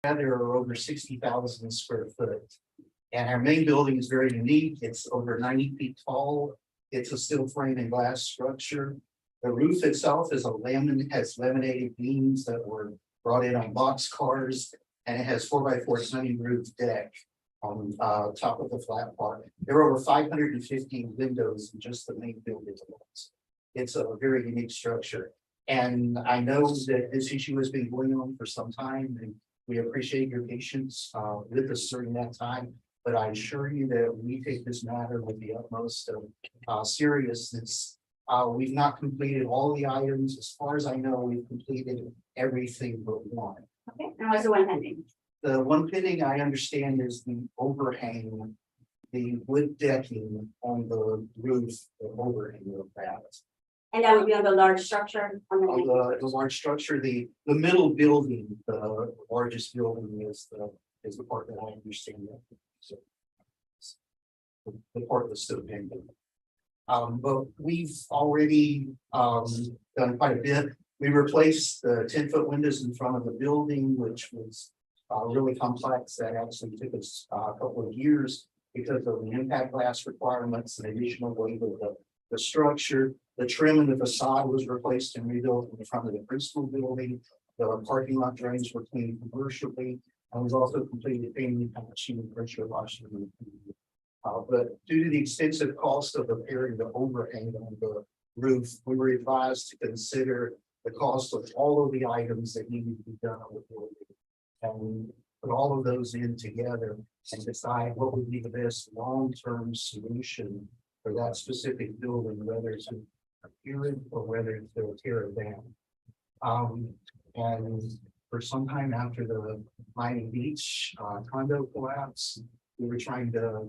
There are over 60,000 square foot. And our main building is very unique. It's over 90 feet tall. It's a steel frame and glass structure. The roof itself is has laminated beams that were brought in on box cars, and it has 4x4 sunny roof deck on top of the flat part. There are over 515 windows in just the main building. It's a very unique structure. And I know that this issue has been going on for some time, and we appreciate your patience with us during that time. But I assure you that we take this matter with the utmost of seriousness. We've not completed all the items. As far as I know, we've completed everything but one. Okay, and what's the one pending? The one pending I understand is the overhang, the wood decking on the roof, the overhang of that. And that would be on the large structure on The large structure, the middle building, the largest building is the part that I understand. So, the part that's still pending. But we've already done quite a bit. We replaced the 10-foot windows in front of the building, which was really complex. That actually took us a couple of years because of the impact glass requirements and additional weight of the structure. The trim and the facade was replaced and rebuilt in the front of the preschool building. The parking lot drains were cleaned commercially, and was also completed painting, polishing, and pressure washing. But due to the extensive cost of repairing the overhang on the roof, we were advised to consider the cost of all of the items that needed to be done on the building, and put all of those in together and decide what would be the best long-term solution for that specific building, whether to repair it or whether to tear it down. And for some time after the Miami Beach condo collapse, we were trying to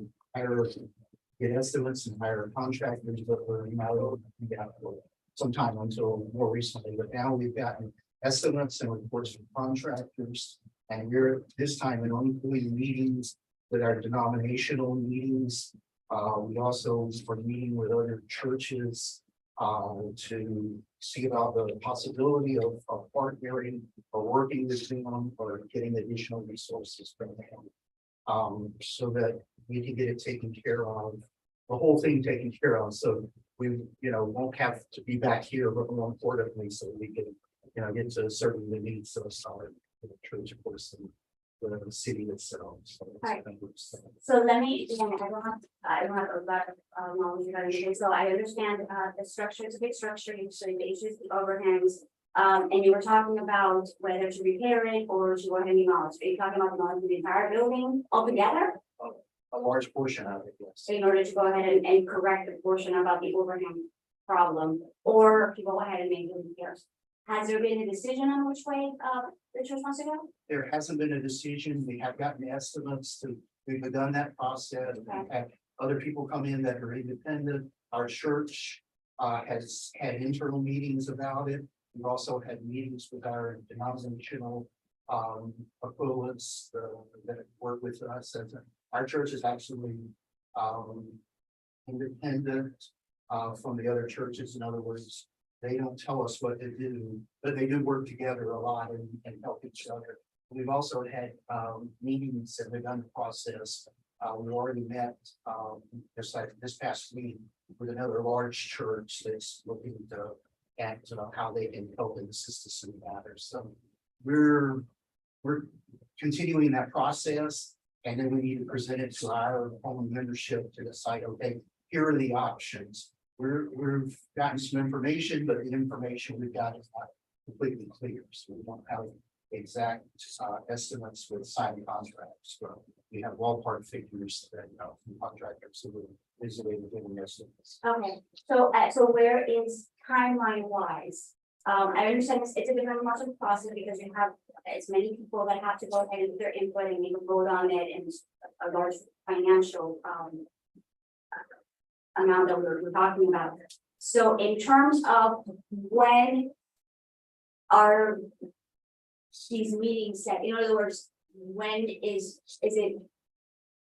get estimates and hire contractors, but we're not able to do that for some time until more recently. But now we've gotten estimates and reports from contractors, and we're this time in ongoing meetings with our denominational meetings. We also are meeting with other churches to see about the possibility of partnering or working with them or getting additional resources from them, so that we can get it taken care of, the whole thing taken care of. So we, won't have to be back here, but more importantly, so we can, get to serving the needs of the church, of course, and the city itself. So, right. So let me, I don't have a lot of knowledge regarding it. So I understand the structure is a big structure, so the issues, the overhangs. And you were talking about whether to repair it or to go ahead and demolish. Are you talking about demolishing the entire building altogether? A large portion of it, yes. In order to go ahead and correct the portion about the overhang problem, or to go ahead and make the repairs. Has there been a decision on which way the church wants to go? There hasn't been a decision. We have gotten estimates we've begun that process. Okay. We've had other people come in that are independent. Our church has had internal meetings about it. We've also had meetings with our denominational equivalents that work with us. Our church is actually independent from the other churches. In other words, they don't tell us what to do, but they do work together a lot and help each other. We've also had meetings and begun the process. We already met just like this past week with another large church that's looking at how they can help and assist us in matters. So we're continuing that process, and then we need to present it to our own membership to decide, okay, here are the options. We've gotten some information, but the information we've got is not completely clear. So we don't have exact estimates with signed contracts. So we have ballpark figures that from contractors who are easily giving estimates. Okay, so where is timeline wise? I understand it's a different process because you have as many people that have to go ahead and give their input and make a vote on it, and a large financial amount that we're talking about. So in terms of when are these meetings set? In other words, when is it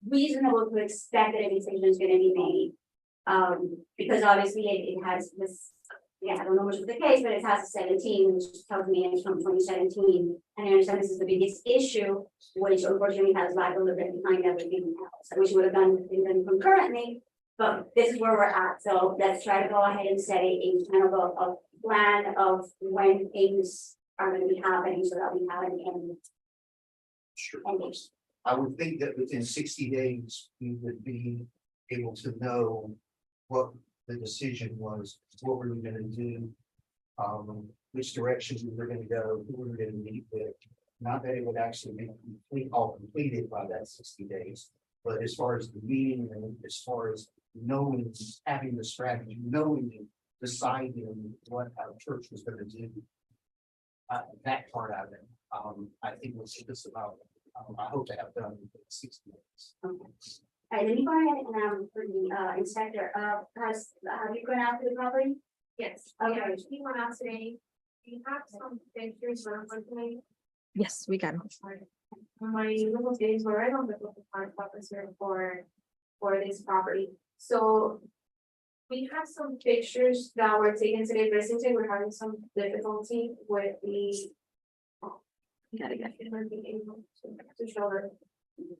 reasonable to expect that a decision is going to be made? Because obviously it has this I don't know which is the case, but it has a 17, which tells me it's from 2017. And I understand this is the biggest issue, which unfortunately has lagged a little bit behind everything else. I wish we would have done them concurrently, but this is where we're at. So let's try to go ahead and set a kind of a plan of when things are going to be happening so that we have an end. Sure. I would think that within 60 days, we would be able to know what the decision was, what we were gonna do. Which directions we were gonna go, who we were gonna meet with. Not that it would actually be all completed by that 60 days. But as far as the meeting and as far as knowing, having the strategy, knowing, deciding what our church was gonna do. That part of it, I think we'll see this about, I hope to have done in 60 days. Okay. All right, let me go ahead and for the inspector, have you gone out to the property? Yes, Okay. yeah, we went out today. We have some pictures for today. Yes, we can. My little days were right on the local park officer for this property. So we have some pictures that were taken today, but since we're having some difficulty with the. Gotta get it might be able to show them.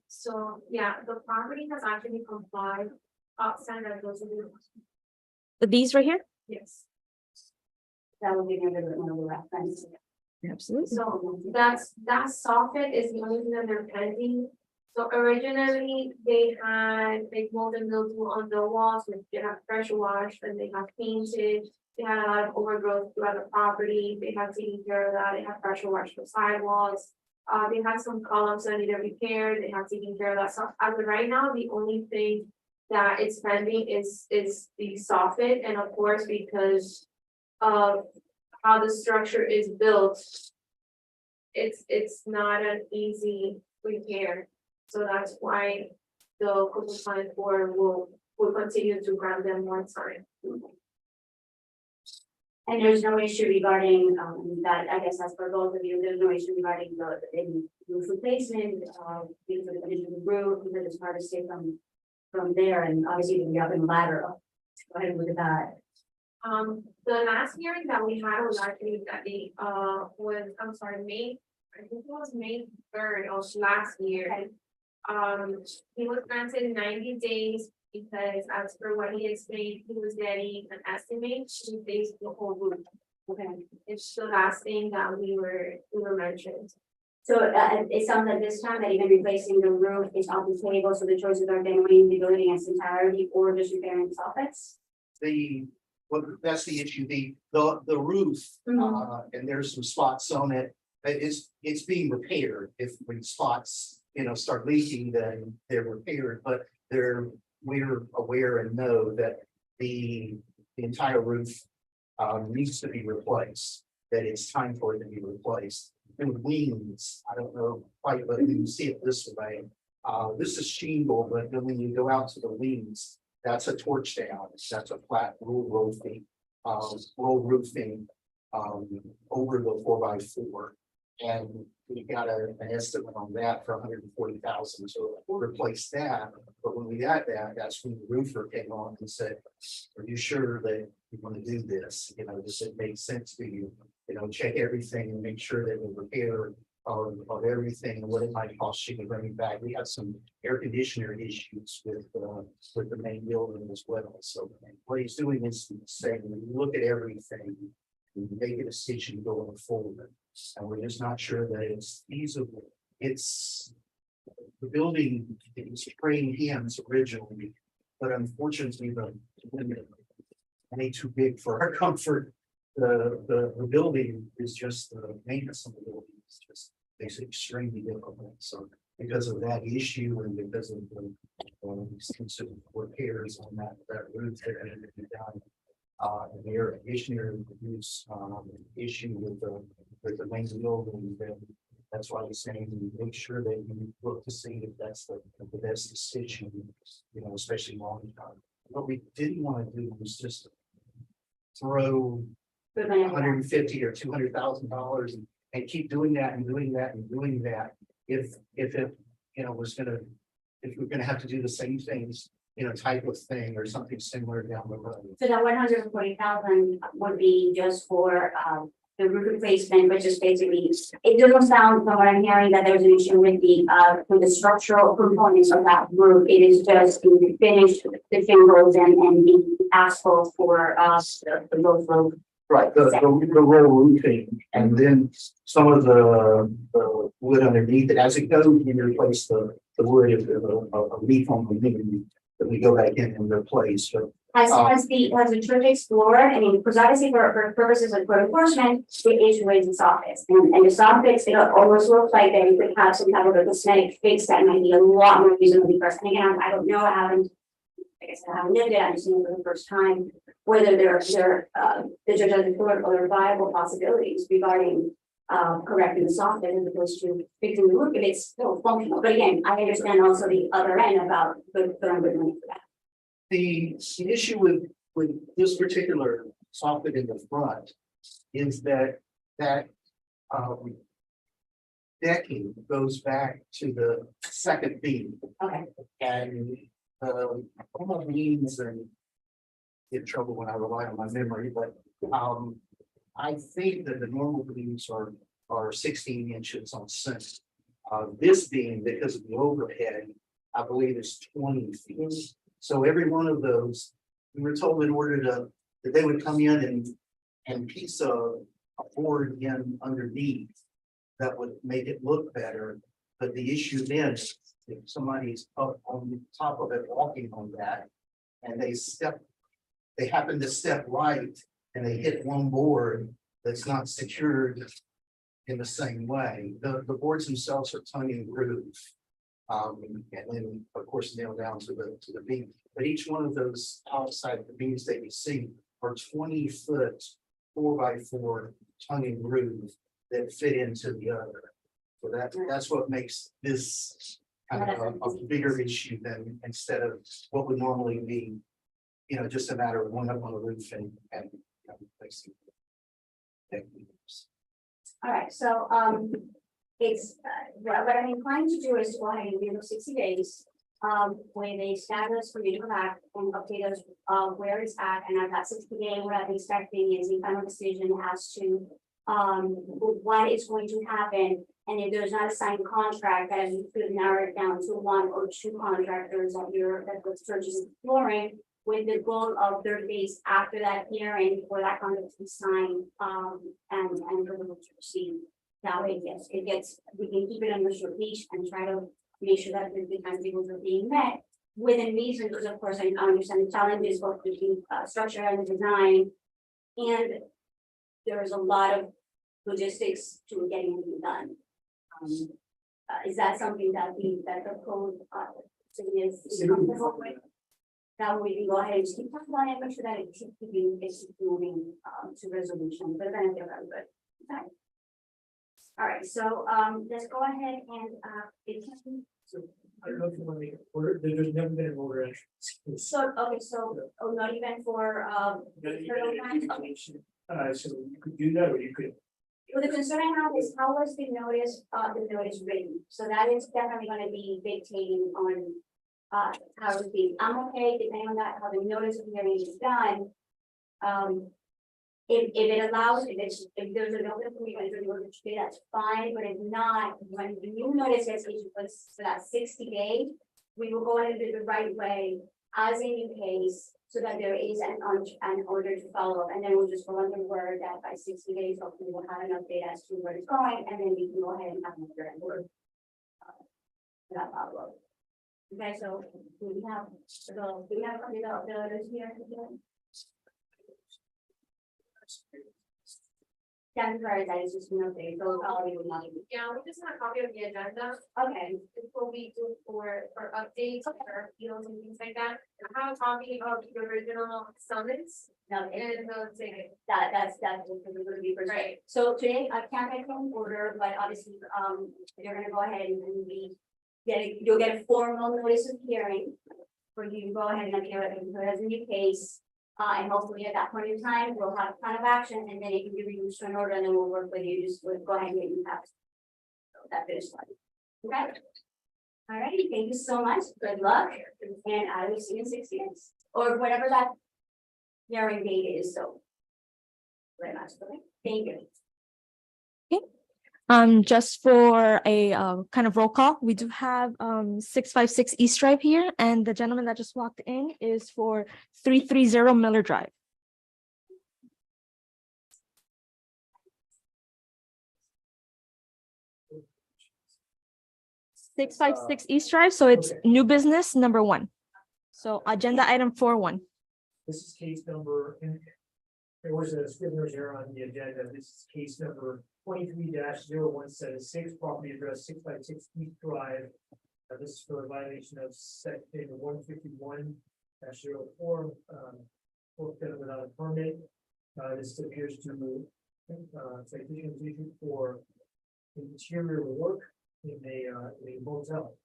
So, yeah, the property has actually complied outside of those. These right here? Yes. That will give you a little bit more of a reference. Absolutely. So that soffit is the only thing that they're pending. So originally, they had like mold and mildew on the walls, which they have pressure washed and they have painted. They had a lot of overgrowth throughout the property. They have taken care of that. They have pressure washed the sidewalls. They had some columns that needed repaired. They have taken care of that. So as of right now, the only thing that is pending is the soffit, and of course, because of how the structure is built, it's not an easy repair. So that's why the compliance board will continue to grant them more time. And there's no issue regarding that, I guess that's for both of you, there's no issue regarding the roof replacement, because of the condition of the roof, because it's hard to stay from there, and obviously we have a ladder up. Go ahead and look at that. The last hearing that we had was actually that the May, I think it was May 3rd of last year. He was granted 90 days because as per what he explained, he was getting an estimate to base the whole roof. Okay. It's the last thing that we were mentioned. So it sounds like this time that even replacing the roof is off the table, so the choices are getting the building in its entirety or just repairing the soffits. That's the issue, the roof, and there's some spots on it. It's being repaired. If when spots, start leaking, then they're repaired, but we're aware and know that the entire roof needs to be replaced, that it's time for it to be replaced. And wings, I don't know quite, but you can see it this way. This is shingle, but then when you go out to the wings, that's a torch down. That's a flat roll roofing over the 4x4. And we got an estimate on that for 140,000 to replace that. But when we got that, that's when the roofer came on and said, "Are you sure that you want to do this? Does it make sense to you? Check everything and make sure that the repair of everything and what it might cost you to bring it back." We had some air conditioner issues with the main building as well. So what he's doing is saying, look at everything and make a decision going forward. And we're just not sure that it's feasible. It's the building, it was trained hands originally, but unfortunately the made too big for our comfort. The building is just the maintenance of the building is just makes it extremely difficult. So because of that issue and because of the extensive repairs on that roof that had to be done, and the air conditioner use issue with the main building, then that's why we're saying make sure that you look to see if that's the best decision, especially long term. What we didn't want to do was just throw $150,000 or $200,000 and keep doing that and doing that and doing that. If it was if we're gonna have to do the same things type of thing or something similar down the road. So that 140,000 would be just for, the roof replacement, which is basically, it doesn't sound from what I'm hearing that there's an issue with the structural components of that roof. It is just the finish, the shingles and the asphalt for, the roof roof. Right, the roll roofing, and then some of the wood underneath it, as it goes, you replace the wood if there's a leak on the beam that we go back in and replace, but. Has the church explored, I mean, because obviously for purposes of code enforcement, the issue is the soffits. And the soffits, it almost looks like they could have some kind of a cosmetic fix that might be a lot more reasonably priced. And again, I don't know, I guess I haven't lived it, I'm just seeing it for the first time, whether the church has explored other viable possibilities regarding correcting the soffit as opposed to fixing the roof if it's still functional. But again, I understand also the other end about good money for that. The issue with this particular soffit in the front is that decking goes back to the second beam, Okay. and almost means and get in trouble when I rely on my memory, but I think that the normal beams are 16 inches on center. This beam, because of the overhead, I believe is 20 feet. So every one of those, we were told in order that they would come in and piece a board in underneath that would make it look better. But the issue then, if somebody's up on top of it walking on that, and they happen to step right and they hit one board that's not secured in the same way. The boards themselves are tongue and groove. And then, of course, nail down to the beam. But each one of those outside the beams that you see are 20-foot 4x4 tongue and groove that fit into the other. So that's what makes this kind of a bigger issue than instead of what would normally be, just a matter of one up on the roof and replacing. All right, so, it's, what I'm inclined to do is to go ahead and give them 60 days. With a status for you to come back and update us, where it's at, and at that 60 day, what I'm expecting is a final decision as to, what is going to happen. And if there's not a signed contract, that you could narrow it down to 1 or 2 contractors that the church is exploring, with the goal of 30 days after that hearing for that contract to be signed, and for them to proceed. That way, yes, we can keep it under short leash and try to make sure that the timetables are being met within reason, because of course I understand the challenges both between structure and design. And there is a lot of logistics to getting it done. Is that something that the code is comfortable with? That we can go ahead and just keep talking about it, make sure that it keeps moving to resolution, but then they're good. Okay. All right, so let's go ahead and So I don't know if you want to make an order, there's never been an order entry. so not even for okay. So you could do that, or you could, Well, the concern I have is how was the notice written? So that is definitely going to be dictating on how it's being. I'm okay depending on that, how the notice of hearing is done. If it allows, if there's a notice for me to order to do, that's fine, but if not, when the new notice gets issued for that 60 days, we will go ahead and do it the right way as a new case, so that there is an order to follow up, and then we'll just go on the word that by 60 days, hopefully we'll have an update as to where it's going, and then we can go ahead and have another word. That follow up. Okay, so do we have the others here? That's right, that is just an update, so probably would not. Yeah, we just want a copy of the agenda. Okay, It's what we do for updates or appeals and things like that. I have a copy of the original summons no, and the ticket. that's what we're gonna be first. Right. So today I can't make an order, but obviously, they're gonna go ahead and you'll get a formal notice of hearing. For you to go ahead and appear as a new case, and hopefully at that point in time, we'll have a plan of action, and then it can be reduced to an order, and then we'll work with you, just go ahead and get you passed. So that finish line. Okay? All righty, thank you so much. Good luck. And I will see you in 6 years or whatever that hearing date is. So. Very much. Okay. Thank you. Just for a kind of roll call, we do have 656 East Drive here, and the gentleman that just walked in is for 330 Miller Drive. 656 East Drive, so it's Okay. new business number 1. So agenda item 4.1. This is case number, and there was a scrivener's error on the agenda. This is case number 23-0176, property address 656 East Drive. This is for a violation of section 151-04, without a permit. This appears to citation is issued for interior work in a motel.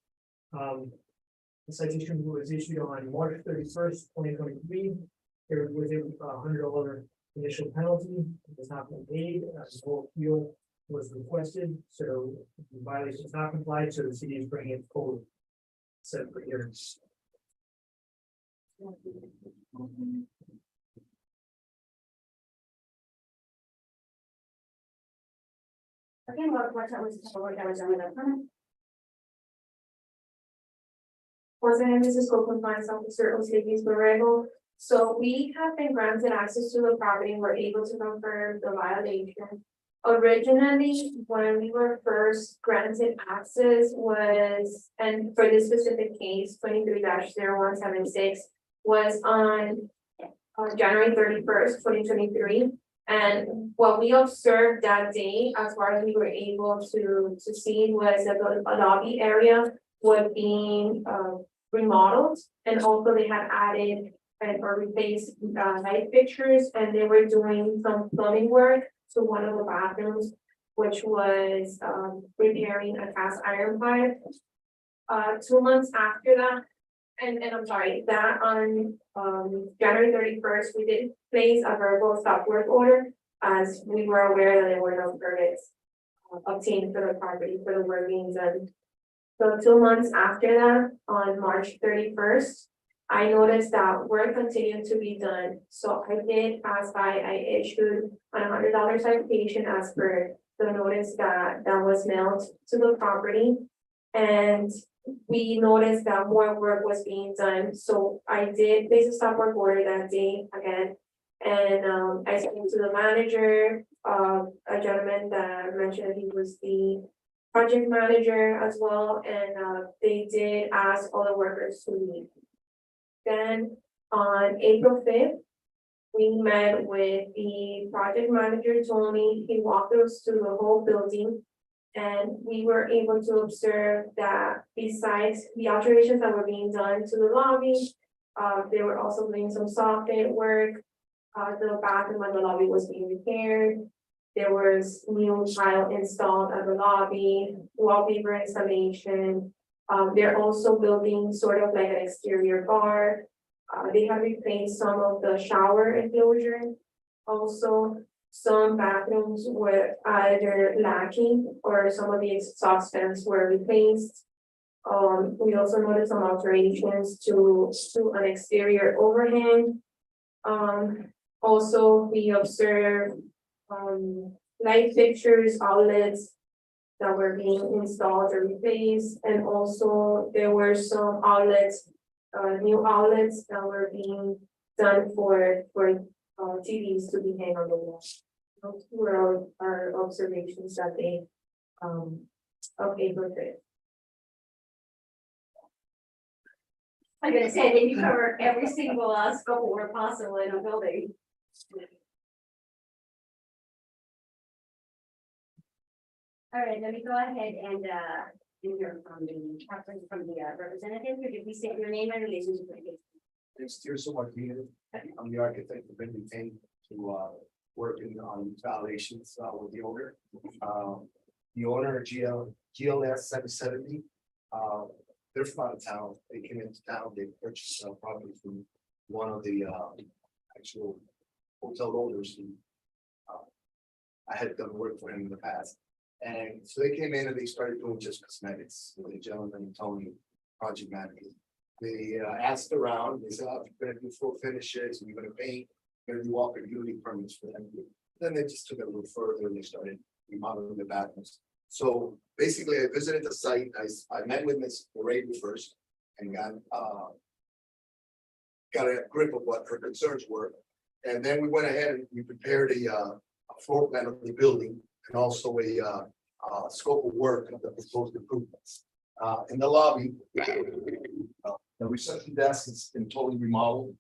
The citation was issued on March 31st, 2023. There was a $100 initial penalty. It has not been paid. No appeal was requested, so the violation is not complied, so the city is bringing it forward. Set for hearings. Okay, what time was the work that was done with that permit? Once again, this is Scope Compliance Officer Mercedes Borrego. So we have been granted access to the property and we're able to confirm the violation. Originally, when we were first granted access was, and for this specific case, 23-0176, was on January 31st, 2023. And what we observed that day, as far as we were able to see, was that the lobby area was being remodeled, and also they had added or replaced light fixtures, and they were doing some plumbing work to one of the bathrooms, which was repairing a cast iron pipe. 2 months after that, and I'm sorry, that on January 31st, we did place a verbal stop work order, as we were aware that there were no permits obtained for the property for the work being done. So 2 months after that, on March 31st, I noticed that work continued to be done. So I did pass by, I issued a $100 citation as per the notice that was mailed to the property. And we noticed that more work was being done. So I did place a stop work order that day again. And I spoke to the manager, a gentleman that mentioned he was the project manager as well, and they did ask all the workers to leave. Then on April 5th, we met with the project manager, Tony. He walked us through the whole building, and we were able to observe that besides the alterations that were being done to the lobby, they were also doing some soffit work. The bathroom and the lobby was being repaired. There was new tile installed at the lobby, wallpaper installation. They're also building sort of like an exterior bar. They have replaced some of the shower enclosure. Also, some bathrooms were either lacking or some of the exhaust fans were replaced. We also noticed some alterations to an exterior overhang. Also, we observed light fixtures, outlets that were being installed or replaced, and also there were some outlets, new outlets that were being done for TVs to be hanged on the wall. Those were our observations that day of April 5th. I'm gonna say that you cover every single scope where possible in a building. All right, let me go ahead and hear from the representative. Could you please state your name and relationship to the case? It's Tirso Martinez. I'm the architect of been retained to working on violations with the owner. The owner, GLS 770, they're from out of town. They came into town, they purchased property from one of the actual hotel owners who I had done work for him in the past. And so they came in and they started doing just cosmetics with a gentleman, Tony, project manager. They asked around, they said, oh, we're gonna do full finishes, we're gonna paint, we're gonna do all the building permits for them. Then they just took it a little further and they started remodeling the bathrooms. So basically, I visited the site, I met with Ms. Moretti first and got a grip of what her concerns were. And then we went ahead and we prepared a floor plan of the building and also a scope of work of the proposed improvements. In the lobby, the reception desk has been totally remodeled.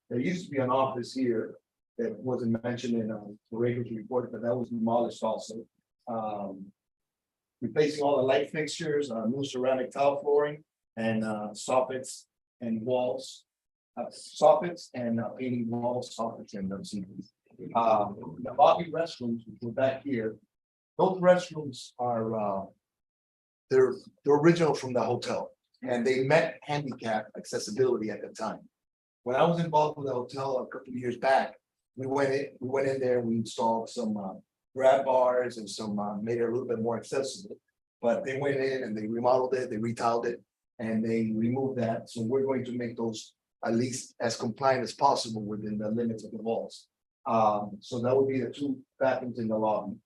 There used to be an office here that wasn't mentioned in the regulatory report, but that was demolished also. Replacing all the light fixtures, new ceramic tile flooring and soffits and walls. Soffits and painting walls, soffits and those things. The lobby restrooms, which were back here, those restrooms are they're original from the hotel and they met handicap accessibility at the time. When I was involved with the hotel a couple of years back, we went in there, we installed some grab bars and some made it a little bit more accessible. But they went in and they remodeled it, they retiled it, and they removed that. So we're going to make those at least as compliant as possible within the limits of the walls. So that would be the two bathrooms in the lobby.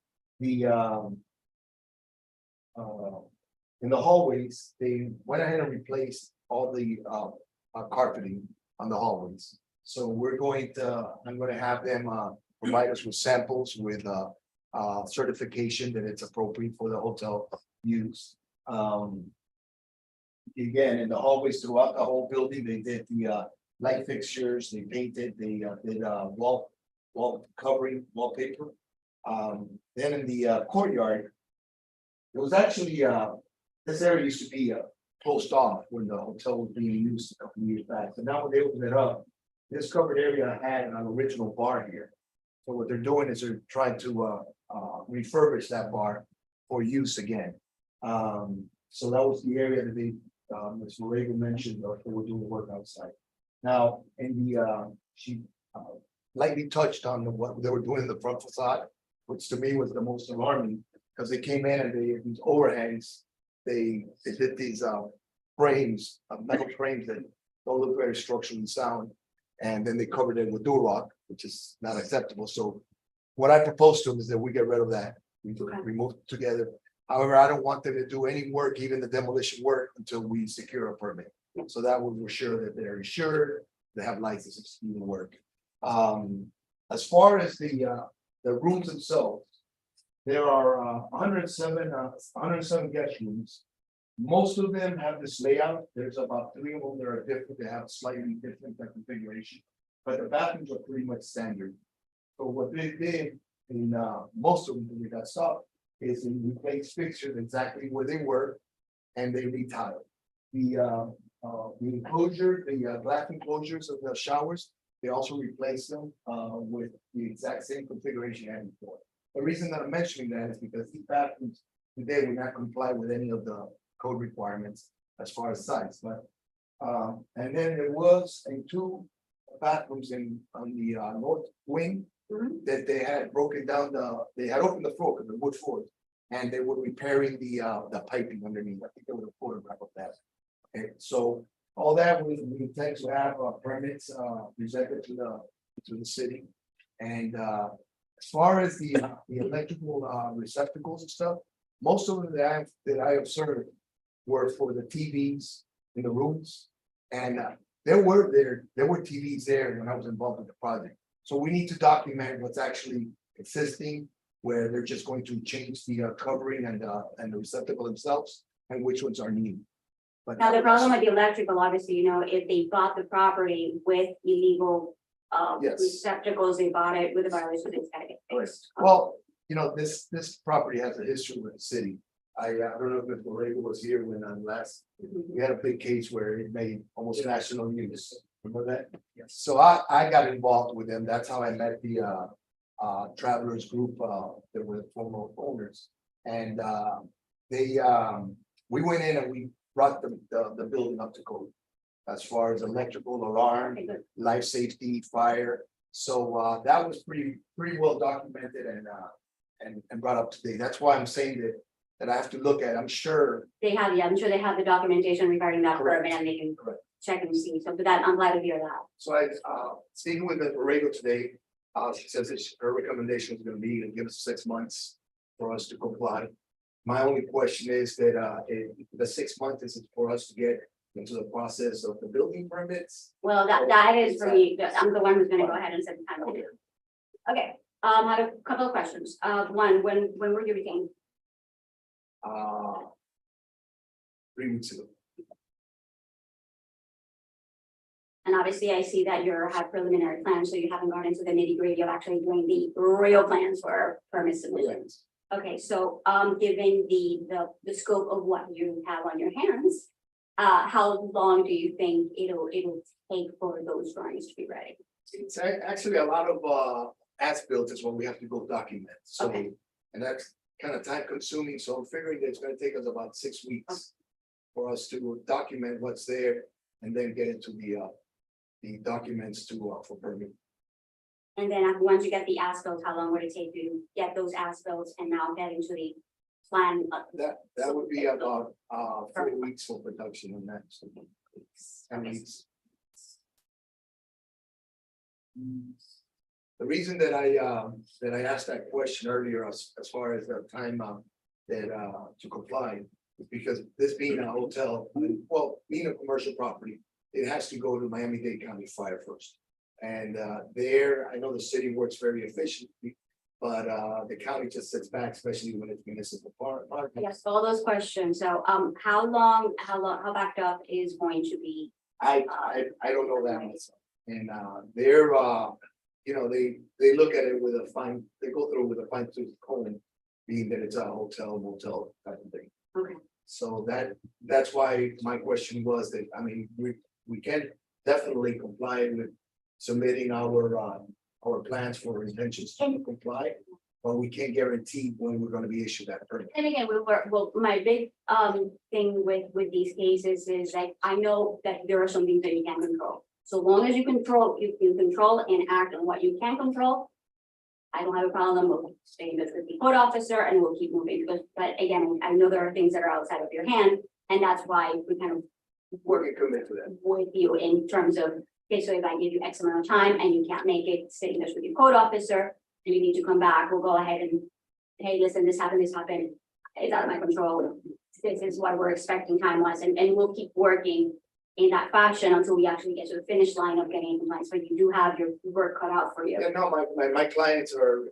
In the hallways, they went ahead and replaced all the carpeting on the hallways. So I'm going to have them provide us with samples with certification that it's appropriate for the hotel use. Again, in the hallways throughout the whole building, they did the light fixtures, they painted, they did wall covering, wallpaper. Then in the courtyard, it was actually this area used to be closed off when the hotel was being used a couple of years back. So now when they opened it up, this covered area had an original bar here. So what they're doing is they're trying to refurbish that bar for use again. So that was the area that they, Ms. Morego mentioned, they were doing work outside. Now, in the, she lightly touched on what they were doing in the front facade, which to me was the most alarming, because they came in and these overhangs, they did these frames, metal frames that don't look very structurally sound. And then they covered it with durock, which is not acceptable. So what I proposed to them is that we get rid of that. We remove it together. However, I don't want them to do any work, even the demolition work, until we secure a permit. So that way we're sure that they're insured, they have licenses to do the work. As far as the rooms themselves, there are 107 guest rooms. Most of them have this layout. There's about 3 of them that are different. They have slightly different configuration, but the bathrooms are pretty much standard. So what they did in most of them that we got stopped is they replaced fixtures exactly where they were, and they retiled the enclosure, the glass enclosures of the showers. They also replaced them with the exact same configuration as before. The reason that I'm mentioning that is because these bathrooms today will not comply with any of the code requirements as far as size, but and then there was 2 bathrooms on the north wing that they had broken down they had opened the floor, the wood floor, and they were repairing the piping underneath. I think there was a photograph of that. Okay, so all that we intend to have permits presented to the city, and as far as the electrical receptacles and stuff, most of them that I observed were for the TVs in the rooms, and there were TVs there when I was involved with the project. So we need to document what's actually existing, where they're just going to change the covering and the receptacle themselves, and which ones are needed. But Now, the problem with the electrical, obviously, if they bought the property with illegal Yes. receptacles, they bought it with a violation, it's gotta get fixed. Well, this property has a history with the city. I don't know if Mr. Borrego was here when we had a big case where it made almost national news. Remember that? Yes. So I got involved with them. That's how I met the travelers group that were the former owners. And we went in and we brought the building up to code as far as electrical, alarm, life safety, fire. So that was pretty well documented, and and brought up to date. That's why I'm saying that I have to look at, I'm sure. They have, yeah, I'm sure they have the documentation regarding that Correct. permit and they can Correct. check and see. So, but that, I'm glad to hear that. So I, speaking with the Borrego today, she says that her recommendation is gonna be to give us 6 months for us to comply. My only question is that, the 6 months is for us to get into the process of the building permits. Well, that is for me, I'm the one who's gonna go ahead and set the time. Okay, I have a couple of questions. One, when were you retained? 3 weeks ago. And obviously I see that you have preliminary plans, so you haven't gone into the nitty gritty of actually doing the real plans for permit submissions. Okay, so, given the scope of what you have on your hands, how long do you think it'll take for those drawings to be ready? It's actually a lot of as-built is what we have to go document, so, Okay. and that's kind of time consuming, so I'm figuring that it's gonna take us about 6 weeks. For us to document what's there and then get into the documents to for permit. And then once you get the as-bills, how long would it take to get those as-bills and now get into the plan? That would be about 4 weeks for production on that. So, 10 weeks. The reason that I asked that question earlier as far as the time that to comply is because this being a hotel, well, being a commercial property, it has to go to Miami-Dade County Fire first. And there, I know the city works very efficiently, but the county just sits back, especially when it's municipal park. Yes, all those questions. So, how backed up is going to be? I don't know that myself. And they're you know, they look at it with a fine, they go through with a fine tooth comb, being that it's a hotel motel type of thing. Okay. So that's why my question was that, I mean, we can definitely comply with submitting our plans for intentions to comply, but we can't guarantee when we're gonna be issued that permit. And again, well, my big thing with these cases is like, I know that there are some things that you can't control. So long as you control and act on what you can control. I don't have a problem with staying with the code officer and we'll keep moving, but again, I know there are things that are outside of your hand, and that's why we kind of We're gonna commit to that. with you in terms of, okay, so if I give you X amount of time and you can't make it, stay in touch with your code officer, and you need to come back, we'll go ahead and, hey, listen, this happened, it's out of my control. This is what we're expecting time-wise, and we'll keep working in that fashion until we actually get to the finish line of getting compliance, but you do have your work cut out for you. Yeah, no, my clients are,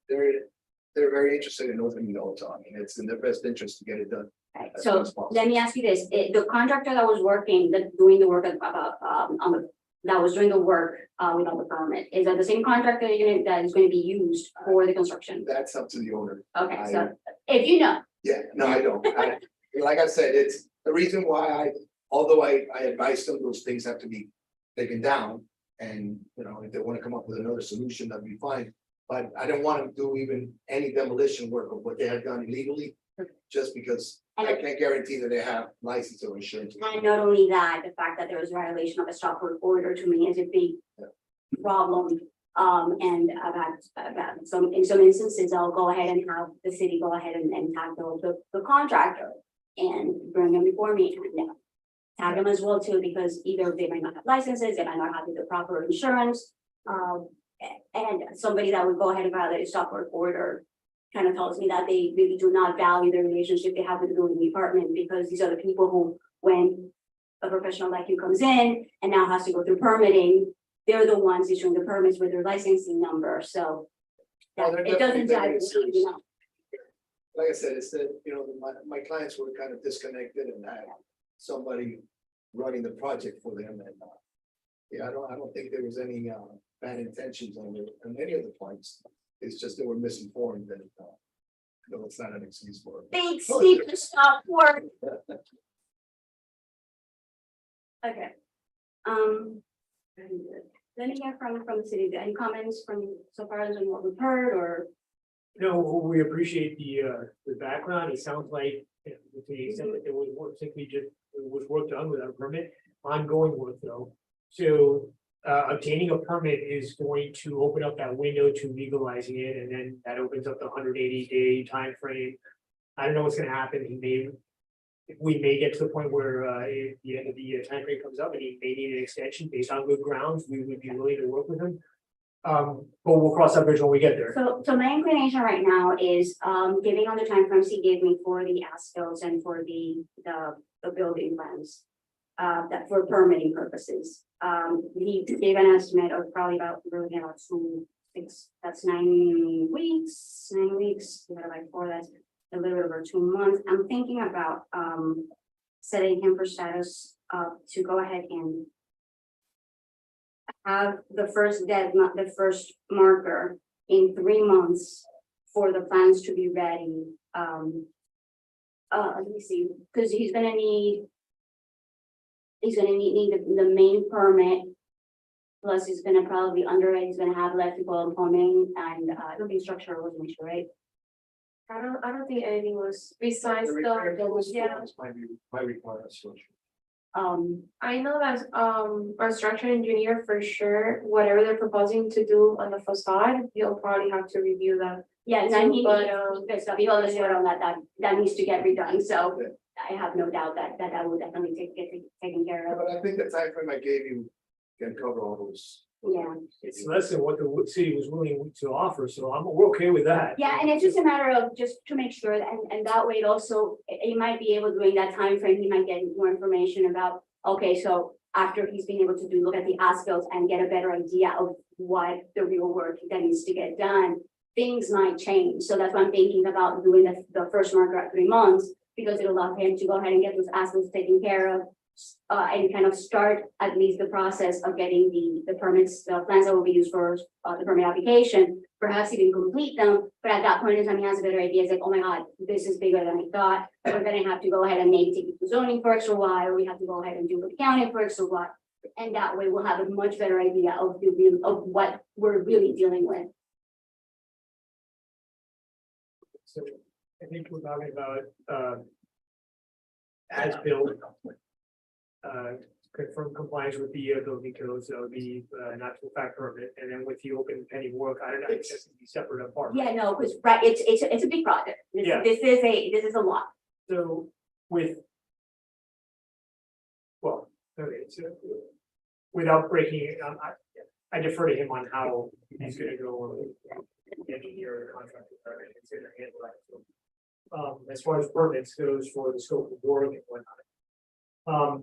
they're very interested in opening the hotel. I mean, it's in their best interest to get it done. Right, as so soon as possible. let me ask you this, the contractor that was doing the work that was doing the work without the permit, is that the same contractor that is going to be used for the construction? That's up to the owner. Okay, so if you know, Yeah, no, I don't. Like I said, it's the reason why although I advise them, those things have to be taken down. And, you know, if they want to come up with another solution, that'd be fine. But I don't want to do even any demolition work of what they have done illegally, just because I can't guarantee that they have license or insurance. and not only that, the fact that there was a violation of a stop work order to me is a big problem. And in some instances, I'll go ahead and have the city go ahead and tackle the contractor and bring them before me and tag them as well too, because either they might not have licenses, they might not have the proper insurance. And somebody that would go ahead and violate a stop work order kind of tells me that they really do not value the relationship they have with the building department, because these are the people who, when a professional like you comes in and now has to go through permitting, they're the ones issuing the permits with their licensing number, so. Well, they're It doesn't definitely jive, serious. you know. Like I said, it's that, you know, my clients were kind of disconnected and had somebody running the project for them. And yeah, I don't think there was any bad intentions on any of the points. It's just they were misinformed, and no, it's not an excuse for it. Big secret stop work. Okay. Let me hear from the city. Any comments from so far as on what we've heard, or? No, we appreciate the background. It sounds like to the extent that there was work, simply just it was work done without a permit, ongoing work though. So obtaining a permit is going to open up that window to legalizing it, and then that opens up the 180-day time frame. I don't know what's gonna happen. We may get to the point where if the end of the time frame comes up and he may need an extension based on good grounds, we would be willing to work with him. But we'll cross that bridge when we get there. So my inclination right now is, giving on the timeframes he gave me for the as-bills and for the building plans. That for permitting purposes. He gave an estimate of probably about, we're looking at about 2, 6, that's 9 weeks, divided by 4, that's a little over 2 months. I'm thinking about, setting him for status, to go ahead and have the first not the first marker in 3 months for the plans to be ready. Let me see, because he's gonna need the main permit. Plus he's gonna probably under it, he's gonna have electrical and plumbing and it'll be structural, wasn't it, right? I don't think anything was besides the, yeah. Might require a structure. I know that, our structural engineer for sure, whatever they're proposing to do on the facade, he'll probably have to review that. Yeah, and I need, But, because he told us on that needs to get redone, so I have no doubt that will definitely get taken care of. But I think the timeframe I gave you can cover all those. Yeah. It's less than what the city was willing to offer, so we're okay with that. Yeah, and it's just a matter of just to make sure that, and that way it also, he might be able during that time frame, he might get more information about, okay, so after he's been able to look at the as-bills and get a better idea of what the real work that needs to get done, things might change. So that's why I'm thinking about doing the first marker at 3 months, because it'll allow him to go ahead and get those as-bills taken care of. And kind of start at least the process of getting the permits, the plans that will be used for the permit application, perhaps even complete them. But at that point in time, he has a better idea. It's like, oh my God, this is bigger than I thought. We're gonna have to go ahead and maybe take it to zoning for X or Y, or we have to go ahead and do the county for X or Y. And that way we'll have a much better idea of what we're really dealing with. So I think we're talking about as built. Confirm compliance with the building codes, so the not to fact permit, and then with the open pending work, I don't know, it's just to be separate apart. Yeah, no, because right, it's a big project. Yeah. This is a lot. So with. Well, okay, so without breaking it, I defer to him on how he's gonna go. Engineer contractor, it's gonna handle that. As far as permits goes for the scope of work and whatnot.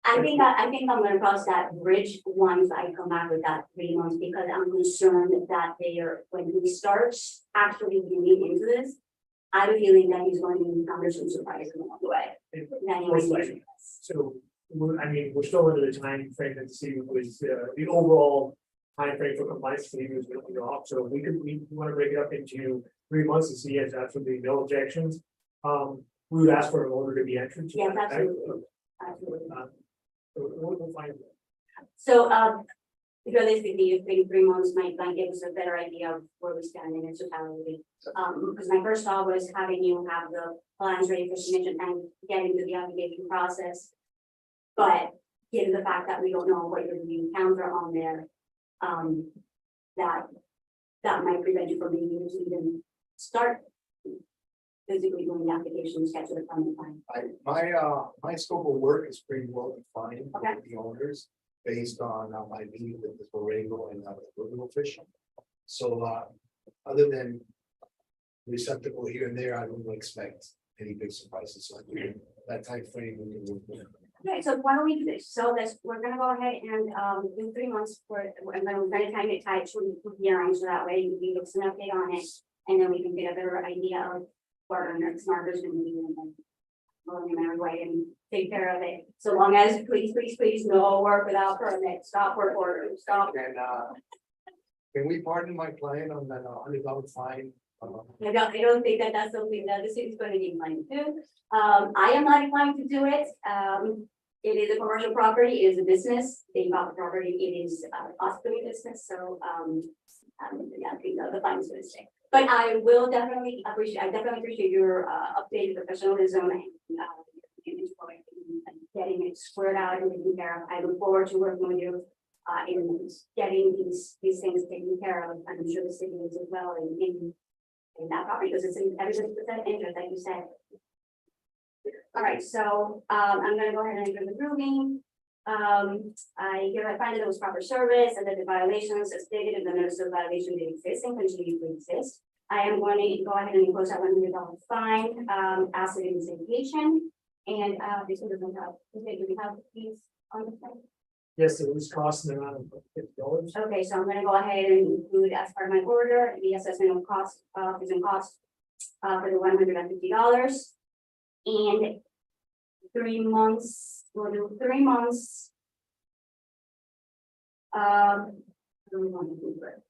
I think I'm gonna cross that bridge once I come back with that 3 months, because I'm concerned that when he starts actually getting into this, I have a feeling that he's going to encounter some surprises along the way. That he Most might likely. So, we're still under the time frame that the city was, the overall time frame for compliance, the city was going off, so we want to break it up into 3 months and see has absolutely no objections. We would ask for an order to be entered. Yes, absolutely. Absolutely. So we'll find. So, realistically, I think 3 months might give us a better idea of where we stand in its totality. Because my first thought was having you have the plans ready for submission and get into the application process. But given the fact that we don't know what you're going to encounter on there, that might prevent you from being able to even start physically doing the application, schedule the permit time. My scope of work is pretty well defined Okay. with the owners based on my meeting with the Borrego and the building official. So other than receptacle here and there, I don't expect any big surprises. So I think that time frame we can work with. Okay, so why don't we do this? So we're gonna go ahead and do 3 months and then we're gonna time it tight to the hearing, so that way we get an update on it. And then we can get a better idea of what our next markers gonna be and then go in our way and take care of it. So long as please, no work without permit, stop work order, stop. And can we pardon my client on that $100 fine? I don't think that that's something that the city's going to be inclined to do. I am not inclined to do it. It is a commercial property, it is a business. They bought the property, it is us doing business, so yeah, I think the fine is going to stay. But I will definitely appreciate your updated professionalism and getting it squared out and taken care of. I look forward to working with you in getting these things taken care of. I'm sure the city is as well in that property, because it's in everybody's percent interest, like you said. All right, so, I'm gonna go ahead and enter the ruling. I find that it was proper service and that the violations as stated in the notice of violation did exist and continue to exist. I am going to go ahead and impose that $100 fine, as it is citation. And, this is the, do we have these on the site? Yes, it was costing around $50. Okay, so I'm gonna go ahead and include as part of my order, the assessment of cost, fees and costs, for the $150. And 3 months, we'll do 3 months. What do we want to do for it?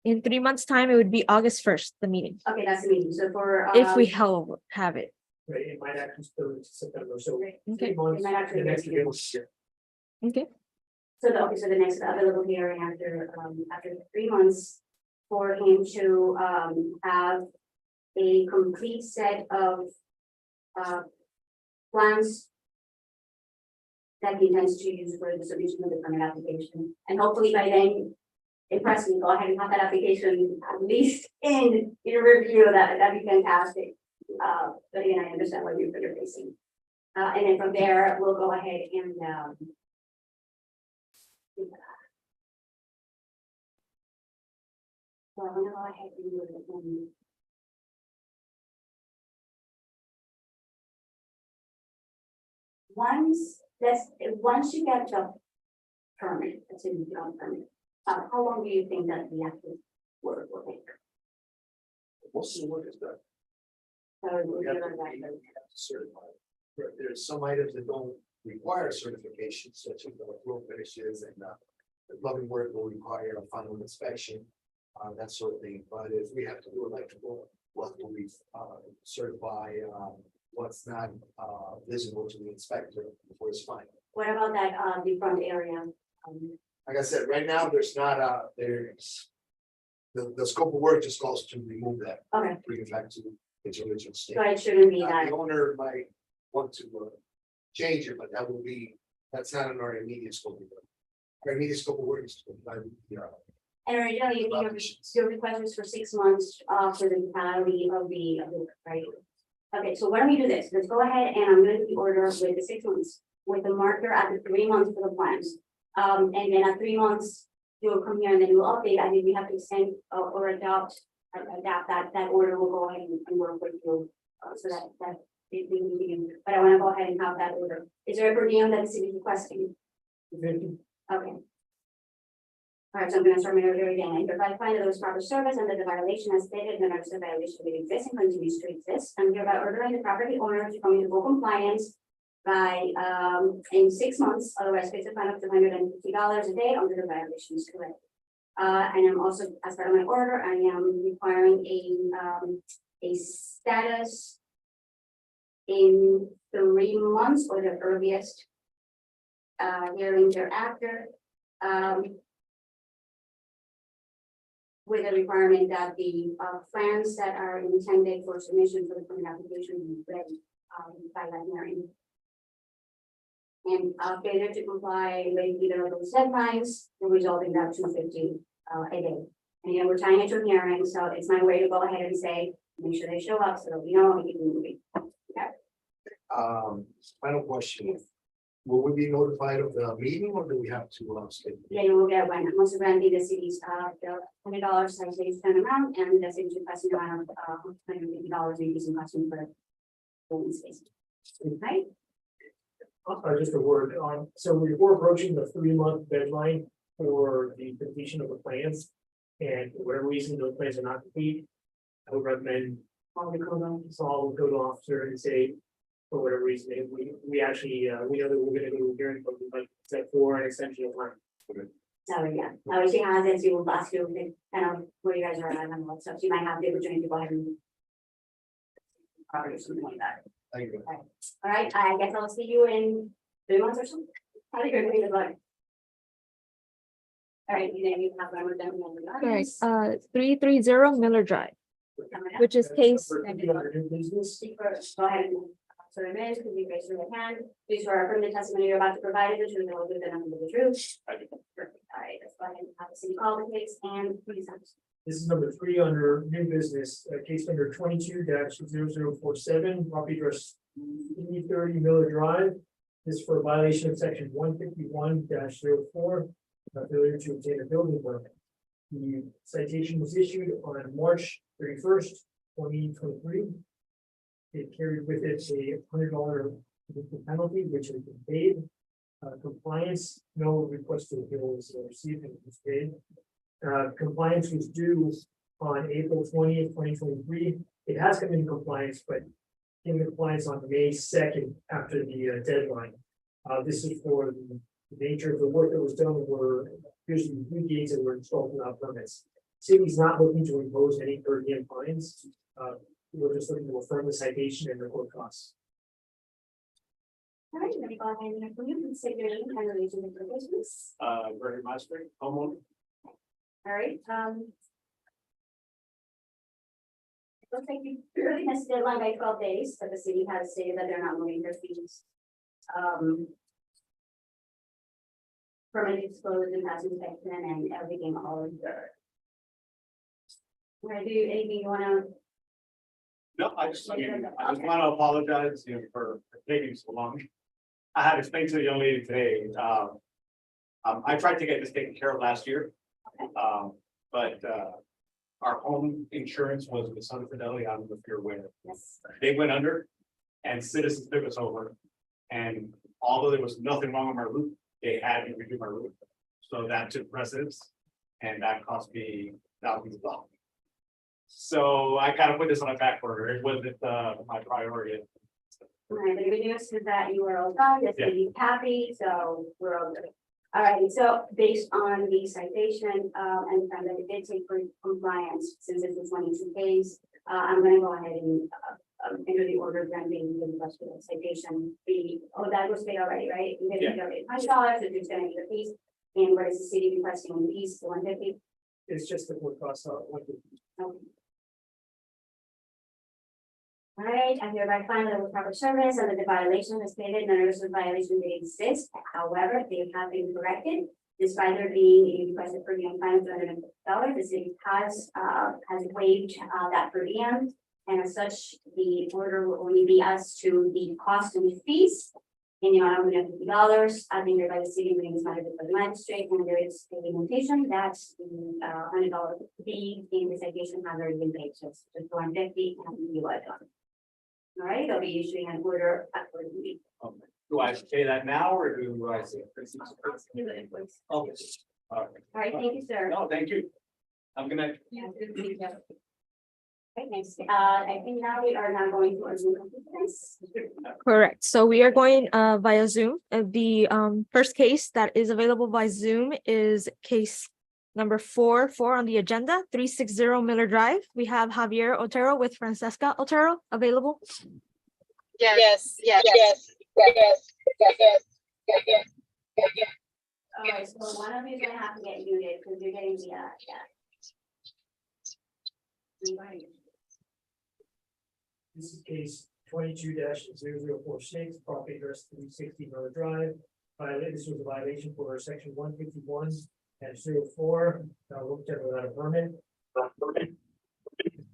In 3 months' time, it would be August 1st, the meeting, Okay, that's the meeting, so for. if we have it. Right, it might actually spill into September, so. Okay. 3 months, It might actually the next be- year was year. Okay, So the next available hearing after 3 months for him to have a complete set of plans that he intends to use for the submission of the permit application. And hopefully by then, impress me, go ahead and have that application at least in review. That'd be fantastic. But again, I understand what you're facing. And then from there, we'll go ahead and so I'm gonna go ahead and do it. Once you get the permit, that's a new job permit, how long do you think that the actual work will take? Most of the work is done. So we'll We have give to her that. certify. There's some items that don't require certification, such as the floor finishes and the plumbing work will require a final inspection, that sort of thing. But if we have to do electrical, what will we certify what's not visible to the inspector before it's final? What about that, the front area? Like I said, right now, there's not there's the scope of work just calls to remove that, Okay, bring it back to its original state. so it shouldn't be that. The owner might want to change it, but that's not in our immediate scope of work. Our immediate scope of work is to comply with the And originally, your request was for 6 months, for the totality of the, right? Okay, so why don't we do this? Let's go ahead and I'm gonna do the order with the 6 months, with the marker at the 3 months for the plans. And then at 3 months, you'll come here and then you'll update. I think we have to extend or adapt that order. We'll go ahead and work with you, so that we can, but I wanna go ahead and have that order. Is there a per diem that the city is requesting? Okay. All right, so I'm gonna start my order again. If I find that there was proper service and that the violation as stated, the notice of violation will exist and continues to exist, I'm hereby ordering the property owner to come into full compliance by, in 6 months, otherwise face a fine of $250 a day under the violation is correct. And I'm also, as part of my order, I am requiring a status in 3 months or the earliest hearing thereafter. With a requirement that the plans that are intended for submission for the permit application be ready by that hearing. And failure to comply with either of those deadlines will result in that $250 a day. And again, we're tying it to a hearing, so it's my way to go ahead and say, make sure they show up so that we know we can move it. Final question. Yes. Will we be notified of the meeting or do we have to schedule? Then you will get one, once granted the city's the $100 citation amount and the city's requesting amount of $150 increase in costume for open space. Right? Just a word on, so we're approaching the 3-month deadline for the completion of the plans. And for whatever reason, those plans are not complete. I would recommend All the code on. call the code officer and say, for whatever reason, if we actually, we know that we're gonna go to a hearing, but we'd like to set for an extension of time. So yeah, now she has it, she will ask you kind of where you guys are at and what stuff, she might have the opportunity to go ahead and. Or something like that. Thank you. All right, I guess I'll see you in 3 months or something. How do you think about it? All right, you have one with them. correct. 330 Miller Drive, which is case. For any other new business, Go ahead. So it is, could you raise your hand? Please swear affirm the testimony you're about to provide is the truth, and will give the nothing but the truth. Perfect. All right, let's go ahead and have the city call the case and please. This is number 3 under new business, case number 22-0047, property address 30 Miller Drive. This is for a violation of section 151-04, failure to obtain a building permit. The citation was issued on March 31st, 2023. It carried with it a $100 penalty, which has been paid. Compliance, no request to appeal was received and it was paid. Compliance was due on April 20th, 2023. It has come into compliance, but in compliance on May 2nd after the deadline. This is for the nature of the work that was done were usually 3 gates that were installed without permits. City's not looking to impose any per diem fines. We're just looking to affirm the citation and record costs. All right, let me go ahead and for you, please state your name and relation to the business. Very Magistrate, homeowner. All right, it looks like you really missed the deadline by 12 days, but the city has stated that they're not moving their fees. Permanent disclosure and pass inspection and everything all of the. Want to do anything you wanna? No, I just want to apologize, for taking so long. I had explained to the young lady today, I tried to get this taken care of last year. Okay. But our home insurance was with Southern Fidelity, I don't know if you're aware. Yes. They went under and Citizens took us over. And although there was nothing wrong with my roof, they had me redo my roof. So that took precedence and that cost me thousands of dollars. So I kind of put this on my back burner. It wasn't my priority. All right, the good news is that you are all done, the city's happy, so we're all good. All right, so based on the citation, and the fact that it did take for compliance, since it's a 22 days, I'm gonna go ahead and enter the order granting the request for the citation fee. Oh, that was paid already, right? You didn't pay $100, if there's gonna be the fees. And what is the city requesting in fees, 150? It's just the work costs. Okay. All right, I hereby find that with proper service and that the violation is stated, none of the violation may exist. However, they have been corrected. Despite there being a requested per diem fine of $250, the city has waived that per diem. And as such, the order will only be as to the cost and the fees in the amount of $150. I think by the city brings matter to the magistrate, and there is a limitation that the $100 fee in the citation has already been paid, so it's just $150 and you are done. All right, they'll be issuing an order accordingly. Okay. Do I pay that now or do I say? Okay. All right. All right, thank you, sir. No, thank you. I'm gonna. Yeah, good to see you. Okay, next, I think now we are now going to our Zoom conference. Correct. So we are going via Zoom. The first case that is available by Zoom is case number 4 on the agenda, 360 Miller Drive. We have Javier Otero with Francesca Otero available. Yes. All right, so one of you is gonna have to get muted because you're getting the, This is case 22-0046, property address 360 Miller Drive. This was a violation for section 151-04. Looked at without a permit.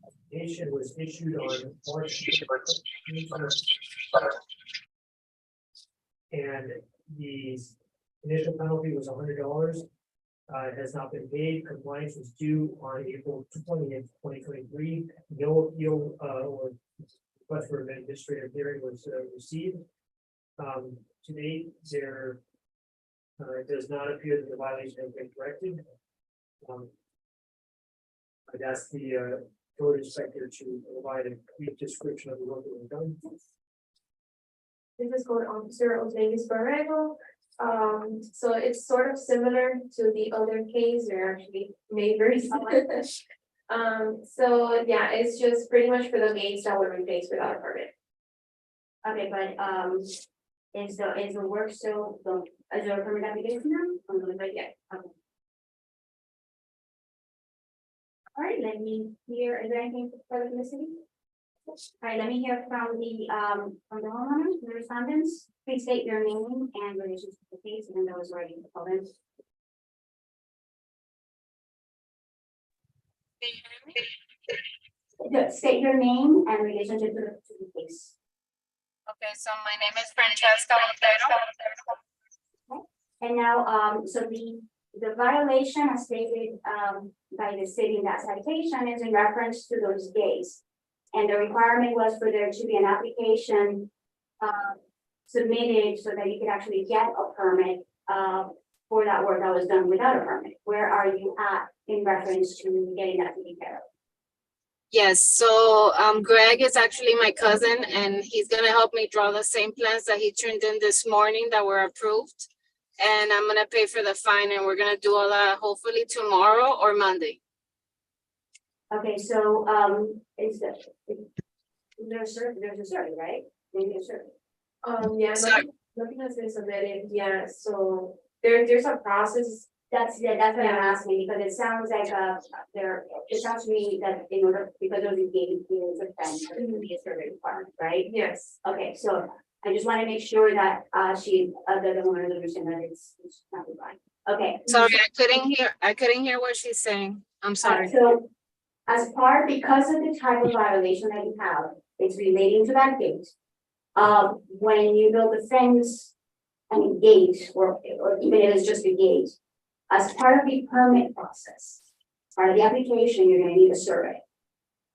Application was issued on March. And the initial penalty was $100. It has not been paid. Compliance was due on April 20th, 2023. No appeal or request for an administrative hearing was received. To date, there does not appear that the violation has been corrected. I'd ask the code inspector to provide a brief description of the work that was done. This is called Officer Odalis Barrego. So it's sort of similar to the other case, they're actually neighbors. So yeah, it's just pretty much for the gates that were replaced without a permit. okay, but, is the work still, is there a permit application now? I'm gonna write yet, okay. All right, let me hear, is there anything further from the city? All right, let me hear from the homeowners, the respondents. Please state your name and relation to the case, even though it's already public. State your name and relationship to the case. Okay, so my name is Francesca Montero. And now, so the violation as stated, by the city in that citation is in reference to those gates. And the requirement was for there to be an application, submitted so that you could actually get a permit, for that work that was done without a permit. Where are you at in reference to getting that taken care of? Yes, so Greg is actually my cousin and he's gonna help me draw the same plans that he turned in this morning that were approved. And I'm gonna pay for the fine and we're gonna do all that hopefully tomorrow or Monday. Okay, so, there's a survey, right? Maybe a survey. Yeah, Sorry. nothing has been submitted, yeah, so there's a process. That's what I'm asking, because it sounds like, it sounds to me that in order, because of the gate, is a fence, there would be a survey requirement, right? Yes. Okay, so I just want to make sure that, the homeowners understand that it's not fine. Okay. Sorry, I couldn't hear what she's saying. I'm sorry. So, because of the type of violation that you have, it's relating to that gate. When you build a fence, gate, or even if it's just a gate, as part of the permit process, part of the application, you're gonna need a survey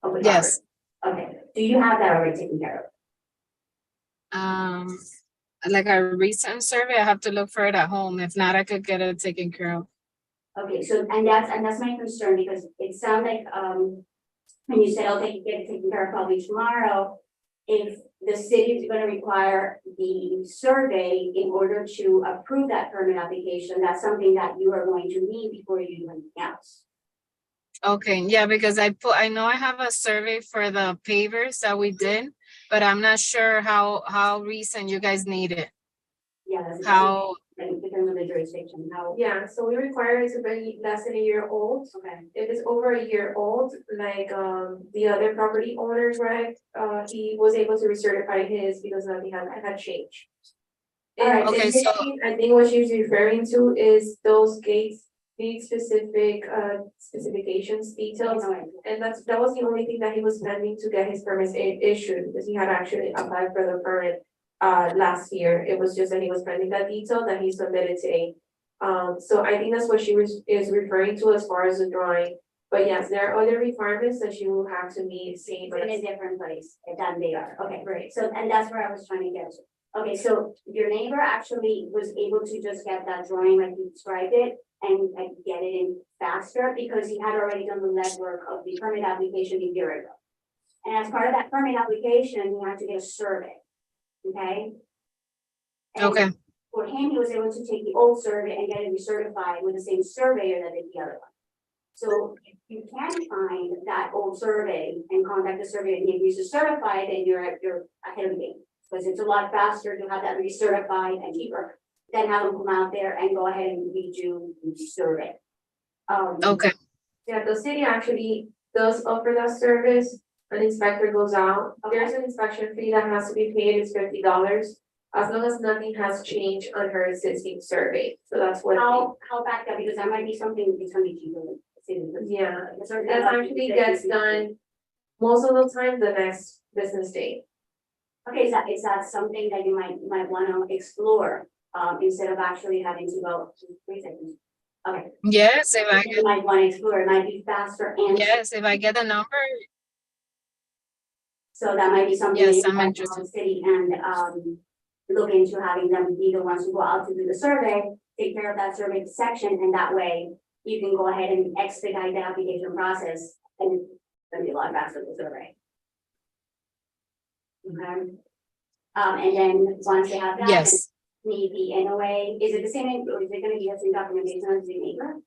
of the Yes. property. Okay, do you have that already taken care of? Like a recent survey, I have to look for it at home. If not, I could get it taken care of. Okay, so, and that's my concern, because it sounds like, when you said, I'll get it taken care of probably tomorrow, if the city is gonna require the survey in order to approve that permit application, that's something that you are going to need before you do anything else. Okay, yeah, because I know I have a survey for the pavers that we did, but I'm not sure how recent you guys need it. Yeah, that's. How, Like, depends on the jurisdiction, how. Yeah, so we require it to be less than a year old. Okay. If it's over a year old, like, the other property owners, right, he was able to recertify his because nothing had changed. Alright, okay, so I think what she's referring to is those gates, need specific, specifications, details. And that was the only thing that he was pending to get his permits issued, because he had actually applied for the permit last year. It was just that he was pending that detail that he submitted today. So I think that's what is referring to as far as the drawing. But yes, there are other requirements that you will have to meet, same In a as. different place than they are. Okay, great. So, and that's where I was trying to get to. Okay, so your neighbor actually was able to just get that drawing like you described it and get it in faster because he had already done the legwork of the permit application a year ago. And as part of that permit application, he had to get a survey. Okay? And okay, for him, he was able to take the old survey and get it recertified with the same surveyor that did the other one. So if you can find that old survey and contact the surveyor and get you certified, then you're ahead of the game. Because it's a lot faster to have that recertified and cheaper than have them come out there and go ahead and redo the survey. okay, Yeah, the city actually does offer that service. An inspector goes out, there's an inspection fee that has to be paid, it's $50. As long as nothing has changed on her existing survey, so that's what. How back up, because that might be something that's gonna be cheaper. Yeah, that actually gets done most of the time the next business day. Okay, is that something that you might wanna explore, instead of actually having to go, 3 seconds. Okay, yes, if I you might wanna explore, it might be faster and. yes, if I get the number, So that might be something. Yes, that you I'm might interested. call the city and, look into having them be the ones who go out to do the survey, take care of that survey section, and that way you can go ahead and expedite the application process and it's gonna be a lot faster with the survey. Okay. And then once they have that. yes, Need the NOA, is it the same, or is it gonna be the same documentation as the neighbor?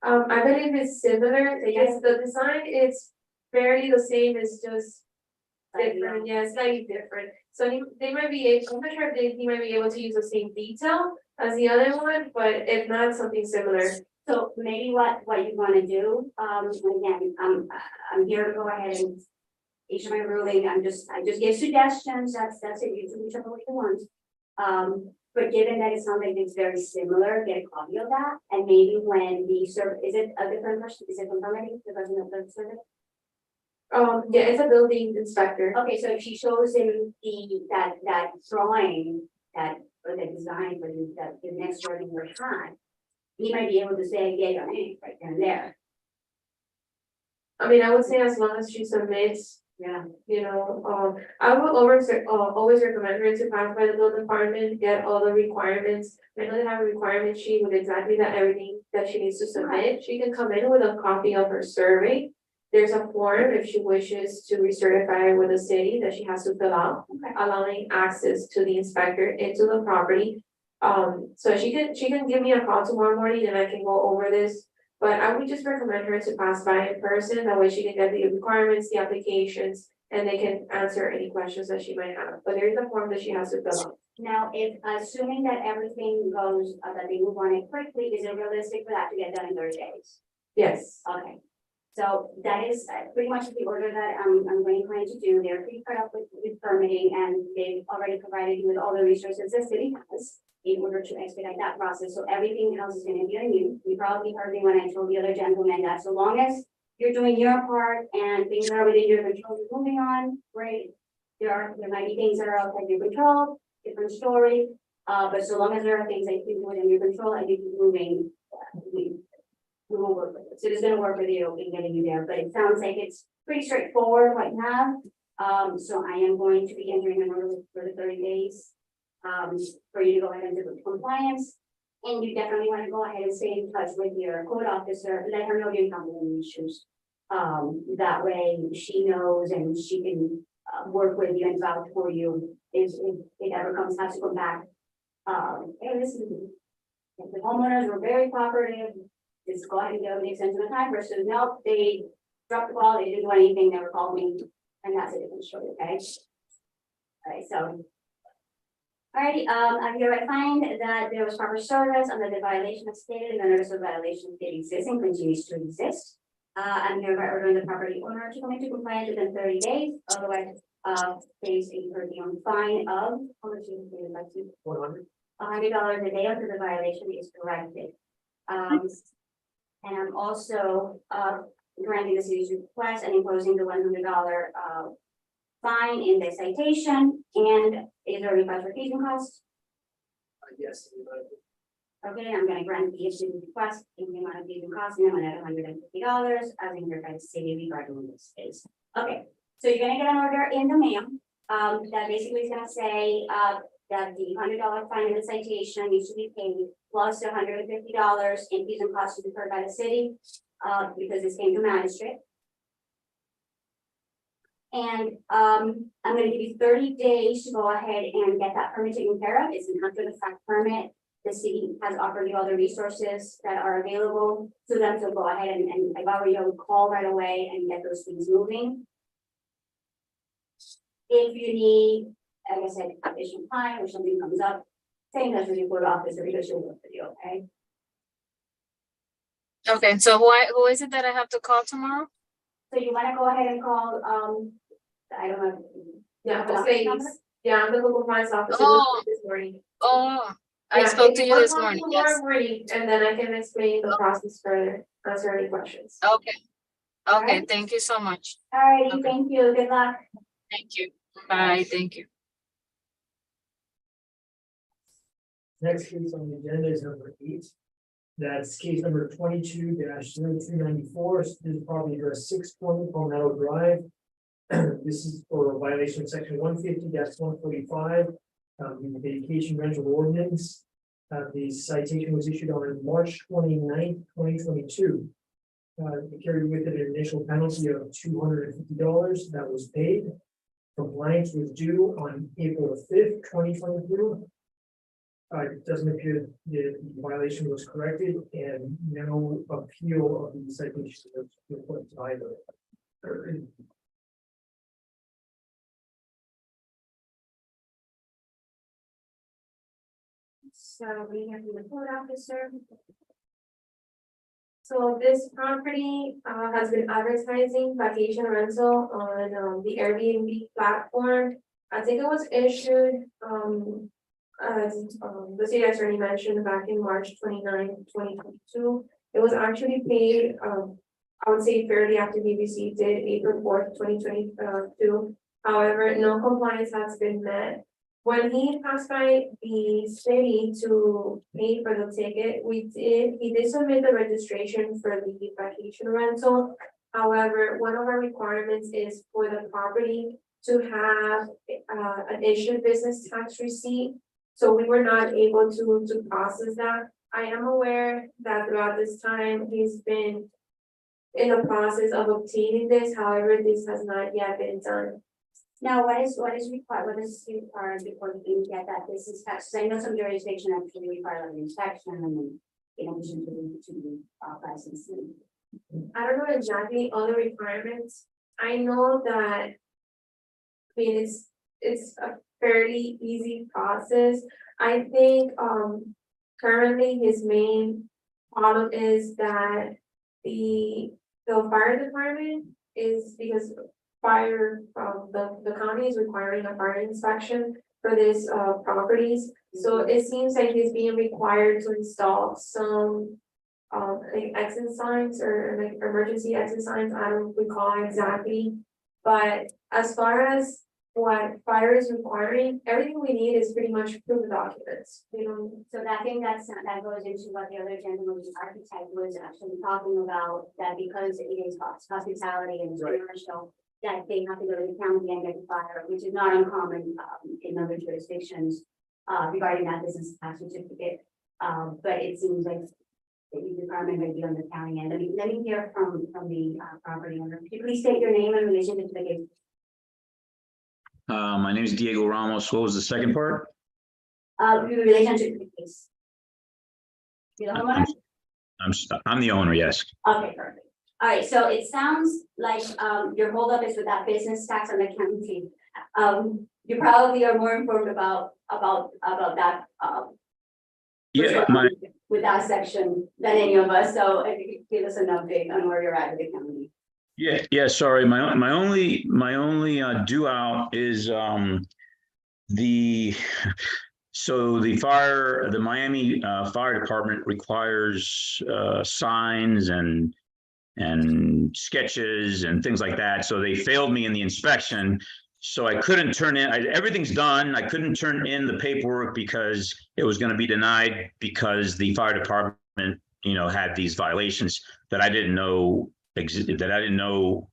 I believe it's similar, yes, the design is fairly the same, it's just different, yeah, slightly different. So they might be able, I'm not sure if he might be able to use the same detail as the other one, but if not, something similar. So maybe what you wanna do, again, I'm here to go ahead and each of my ruling, I just give suggestions, that's it, you do whichever way you want. But given that it sounds like it's very similar, get a copy of that, and maybe when the is it a different person, is it from somebody, the person of the service? Yeah, it's a building inspector. Okay, so if she shows him that drawing, or the design for the next drawing we're had, he might be able to say, yeah, or nay, right then and there. I mean, I would say as long as she submits, Yeah. I will always recommend her to pass by the building department, get all the requirements. I know they have a requirement sheet with exactly everything that she needs to submit. She can come in with a copy of her survey. There's a form if she wishes to recertify with the city that she has to fill out, Okay. allowing access to the inspector into the property. So she can give me a call tomorrow morning and I can go over this. But I would just recommend her to pass by in person, that way she can get the requirements, the applications, and they can answer any questions that she might have. But there is a form that she has to fill out. Now, if assuming that everything goes, that they move on it quickly, is it realistic for that to get done in 30 days? Yes. Okay. So that is pretty much the order that I'm going to do. They're pretty cut up with permitting, and they've already provided you with all the resources the city has in order to expedite that process. So everything else is gonna be on you. You probably heard me when I told the other gentleman that so long as you're doing your part and things are within your control, you're moving on, great. There might be things that are outside your control, different story. But so long as there are things that you do within your control and you keep moving, we will work with it. So it's gonna work with you in getting you there, but it sounds like it's pretty straightforward right now. So I am going to be entering an order for the 30 days. For you to go ahead and do the compliance. And you definitely want to go ahead and stay in touch with your code officer, let her know you're having any issues. That way she knows and she can work with you and vouch for you if it ever has to come back. Hey, listen, if the homeowners were very cooperative, just go ahead and give them the extension of time versus nope, they dropped the ball, they didn't do anything, never called me, and that's a different story, okay? All right, so. Alrighty, I'm here to find that there was proper service under the violation as stated, and the notice of violation did exist and continues to exist. I'm hereby ordering the property owner to come into compliance within 30 days, otherwise, face a per diem fine of, how much is it, like $100 a day until the violation is corrected. And I'm also, granting the city's request and imposing the $100, fine in the citation, and is there a request for fees and costs? Yes. Okay, I'm gonna grant the issue request in the amount of fees and costs, and I'm at $150 as in here by the city regarding this case. Okay, so you're gonna get an order in the mail, that basically is gonna say, that the $100 fine in the citation needs to be paid, plus the $150 in fees and costs to be incurred by the city, because this came to magistrate. And I'm gonna give you 30 days to go ahead and get that permit taken care of. It's an after the fact permit. The city has offered you all the resources that are available to them, so go ahead and I've already call right away and get those things moving. If you need, like I said, additional time or something comes up, same as with your court officer, because she'll work with you, okay? Okay, so who is it that I have to call tomorrow? So you wanna go ahead and call, I don't know. Yeah, the the ladies. Yeah, I'm the local compliance officer Oh. this morning. Oh, I Yeah, spoke if to you wanna this talk morning, tomorrow yes. morning, and then I can explain the process further, answer any questions. Okay. Okay, Alright. thank you so much. Alrighty, Okay. thank you, good luck. Thank you. Bye, thank you. Next case on the agenda is number 8. That's case number 22-0294. This is property address 620 Palmetto Drive. This is for a violation of section 150-145, the vacation rental ordinance. The citation was issued on March 29th, 2022. It carried with it an initial penalty of $250 that was paid. Compliance was due on April 5th, 2022. It doesn't appear that the violation was corrected and no appeal of the citation was put either. So we have the code officer. So this property has been advertising vacation rental on the Airbnb platform. I think it was issued as the city attorney mentioned back in March 29, 2022. It was actually paid I would say fairly after we received it, April 4th, 2022. However, no compliance has been met. When he passed by the city to pay for the ticket, he did submit the registration for the vacation rental. However, one of our requirements is for the property to have an issued business tax receipt. So we were not able to process that. I am aware that throughout this time, he's been in the process of obtaining this, however, this has not yet been done. Now, what is required, what is required before you can get that business tax? 'Cause I know some jurisdiction actually require an inspection and then in addition to the licensing. I don't know exactly all the requirements. I know that. I mean, it's a fairly easy process. I think, currently his main problem is that the fire department is because fire, the county is requiring a fire inspection for this, properties. So it seems like he's being required to install some, like exit signs or like emergency exit signs, I don't recall exactly. But as far as what fire is requiring, everything we need is pretty much proof of documents, you know. So that thing that goes into what the other gentleman, the architect, was actually talking about, that because it is hospitality and commercial, that they have to go to the county and get the fire, which is not uncommon in other jurisdictions regarding that business tax certificate. But it seems like the department may be on the county end. Let me hear from the property owner. Could you please state your name and relation to the case? My name is Diego Ramos. What was the second part? Your relationship to the case. You the homeowner? I'm the owner, yes. Okay, perfect. All right, so it sounds like your holdup is with that business tax on the county. You probably are more informed about that Yeah, with that section than any of us. So if you could give us an update on where you're at with the county. yeah, sorry. My only due out is the Miami Fire Department requires signs and sketches and things like that. So they failed me in the inspection. So I couldn't turn in, everything's done. I couldn't turn in the paperwork because it was going to be denied because the fire department, had these violations that I didn't know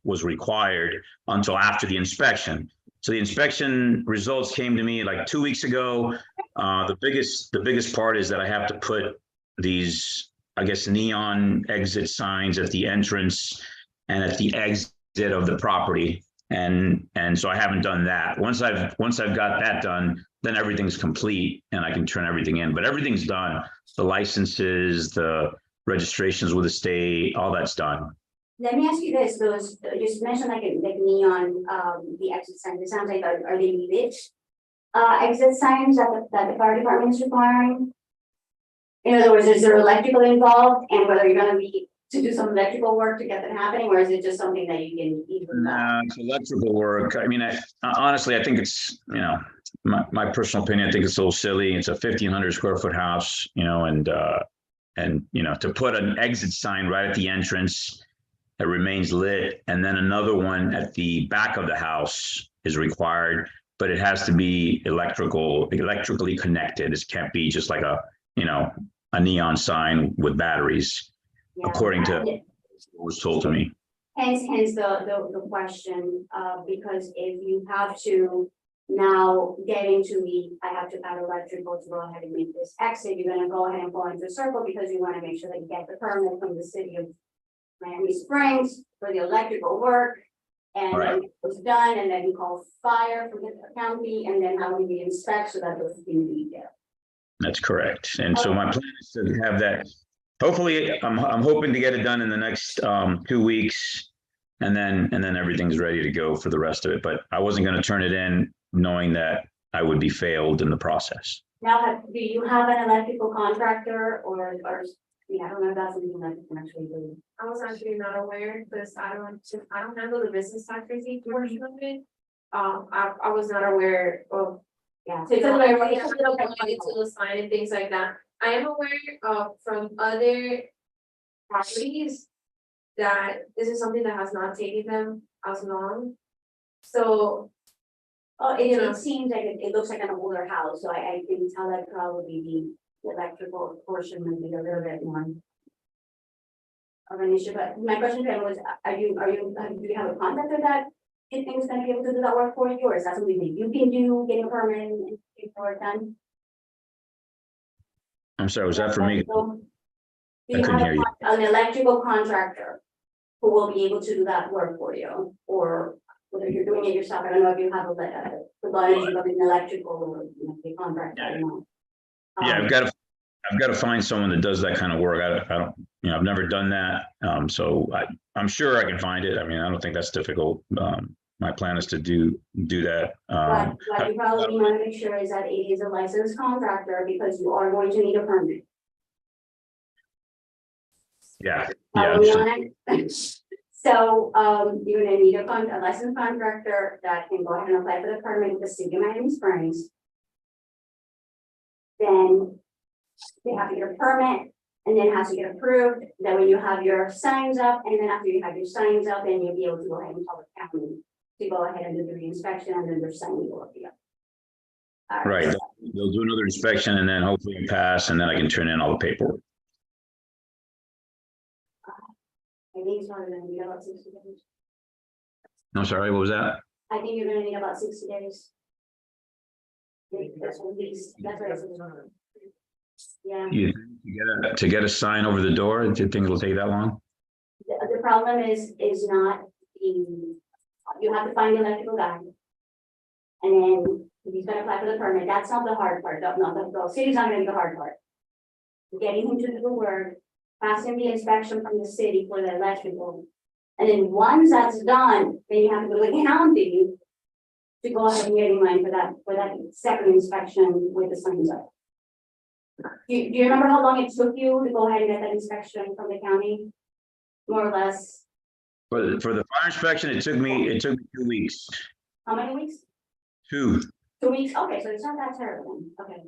was required until after the inspection. So the inspection results came to me like 2 weeks ago. The biggest part is that I have to put these, I guess, neon exit signs at the entrance and at the exit of the property. And so I haven't done that. Once I've got that done, then everything's complete and I can turn everything in. But everything's done. The licenses, the registrations with the state, all that's done. Let me ask you this: those you just mentioned like neon, the exit signs. It sounds like are they lit exit signs that the fire department is requiring? In other words, is there electrical involved, and whether you're going to be to do some electrical work to get that happening, or is it just something that you can even? No, it's electrical work. I mean, honestly, I think it's, my personal opinion, I think it's a little silly. It's a 1,500 square foot house, and to put an exit sign right at the entrance that remains lit, and then another one at the back of the house is required, but it has to be electrically connected. It can't be just like a neon sign with batteries. Yeah, according to what was told to me. Hence the question, because if you have to now get into I have to add electrical to go ahead and make this exit, you're gonna go ahead and go into a circle because you wanna make sure that you get the permit from the city of Miami Springs for the electrical work. And Right. then it's done, and then you call fire from the county, and then how we inspect so that those can be there. That's correct. And so my plan is to have that. Hopefully, I'm hoping to get it done in the next 2 weeks, and then everything's ready to go for the rest of it. But I wasn't going to turn it in knowing that I would be failed in the process. Now, do you have an electrical contractor or Yeah, I don't know if that's something that you can actually do. I was actually not aware, because I don't handle the business tax receipt portion of it. I was not aware of. Yeah. So So it's I a little, really it's a have little to bit go into the sign and things like that. I am aware from other properties that this is something that has not taken them as long. So, Oh, it, You know. it seems like it looks like an older house, so I can tell that probably the electrical portion would be a little bit more of an issue, but my question to him was, do you have a contractor that you think is gonna be able to do that work for you, or is that something that you can do, getting a permit and get the work done? I'm sorry, was that for me? Do I you couldn't have hear you. an electrical contractor who will be able to do that work for you, or whether you're doing it yourself? I don't know if you have the knowledge of an electrical or the contractor, I don't know. Yeah, Um, I've got to find someone that does that kind of work. I don't, I've never done that. So I'm sure I can find it. I mean, I don't think that's difficult. My plan is to do that. What you probably want to make sure is that it is a licensed contractor, because you are going to need a permit. Yeah, Follow yeah. me on it? So, you're gonna need a licensed contractor that can go ahead and apply for the permit with the city of Miami Springs. Then they have to get a permit, and then it has to get approved. Then when you have your signs up, and then after you have your signs up, then you'll be able to go ahead and tell the county to go ahead and do the reinspection, and then their sign will be up. All Right. so They'll do another inspection and then hopefully pass, and then I can turn in all the paperwork. I think it's probably gonna need about 60 days. I'm sorry, what was that? I think you're gonna need about 60 days. That's what it is. That's what it is. Yeah, To get a sign over the door, do you think it'll take that long? the problem is not you have to find the electrical guy. And then if he's gonna apply for the permit, that's not the hard part, the city's not gonna be the hard part. Getting him to do the work, passing the inspection from the city for the electrical. And then once that's done, then you have to go to the county to go ahead and get in line for that second inspection with the signs up. Do you remember how long it took you to go ahead and get that inspection from the county? More or less, For the fire inspection, it took me 2 weeks. how many weeks? 2. 2 weeks, okay, so it's not that terrible, then. Okay.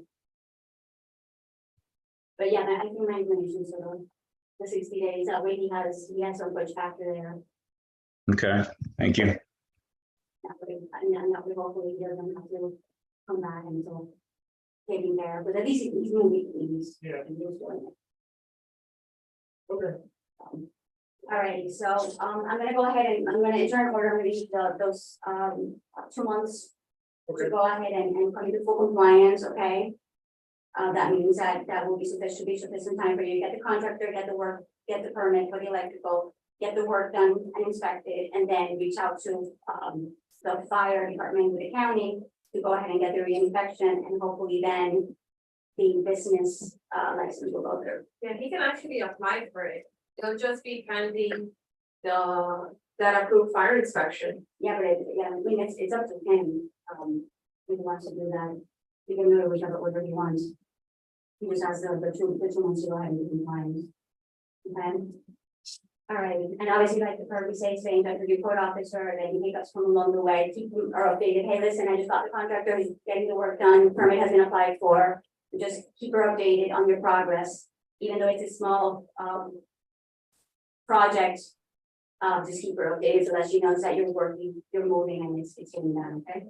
But yeah, I think my information, so the 60 days, that way he has some push factor there. Okay, thank you. That way, and then that way hopefully he doesn't have to come back until taking care, but at least he's moving, he's. Yeah. He's doing it. Okay. All right, so, I'm gonna go ahead and, I'm gonna adjourn order, I'm gonna need those, 2 months to Okay. go ahead and come into full compliance, okay? That means that will be sufficient time for you to get the contractor, get the work, get the permit for the electrical, get the work done and inspected, and then reach out to, the fire department with the county to go ahead and get the reinspection, and hopefully then the business, license will go through. yeah, he can actually apply for it. It'll just be pending that approved fire inspection. Yeah, but I mean, it's up to him, if he wants to do that, he can do whichever order he wants. He just has the two months to go ahead and do compliance. Okay? All right, and obviously like the purpose saying that the report officer and any hiccups come along the way, keep them are updated. Hey, listen, I just got the contractor, he's getting the work done, permit has been applied for. Just keep her updated on your progress, even though it's a small project. Just keep her updated so that she knows that you're working, you're moving, and it's getting done, okay?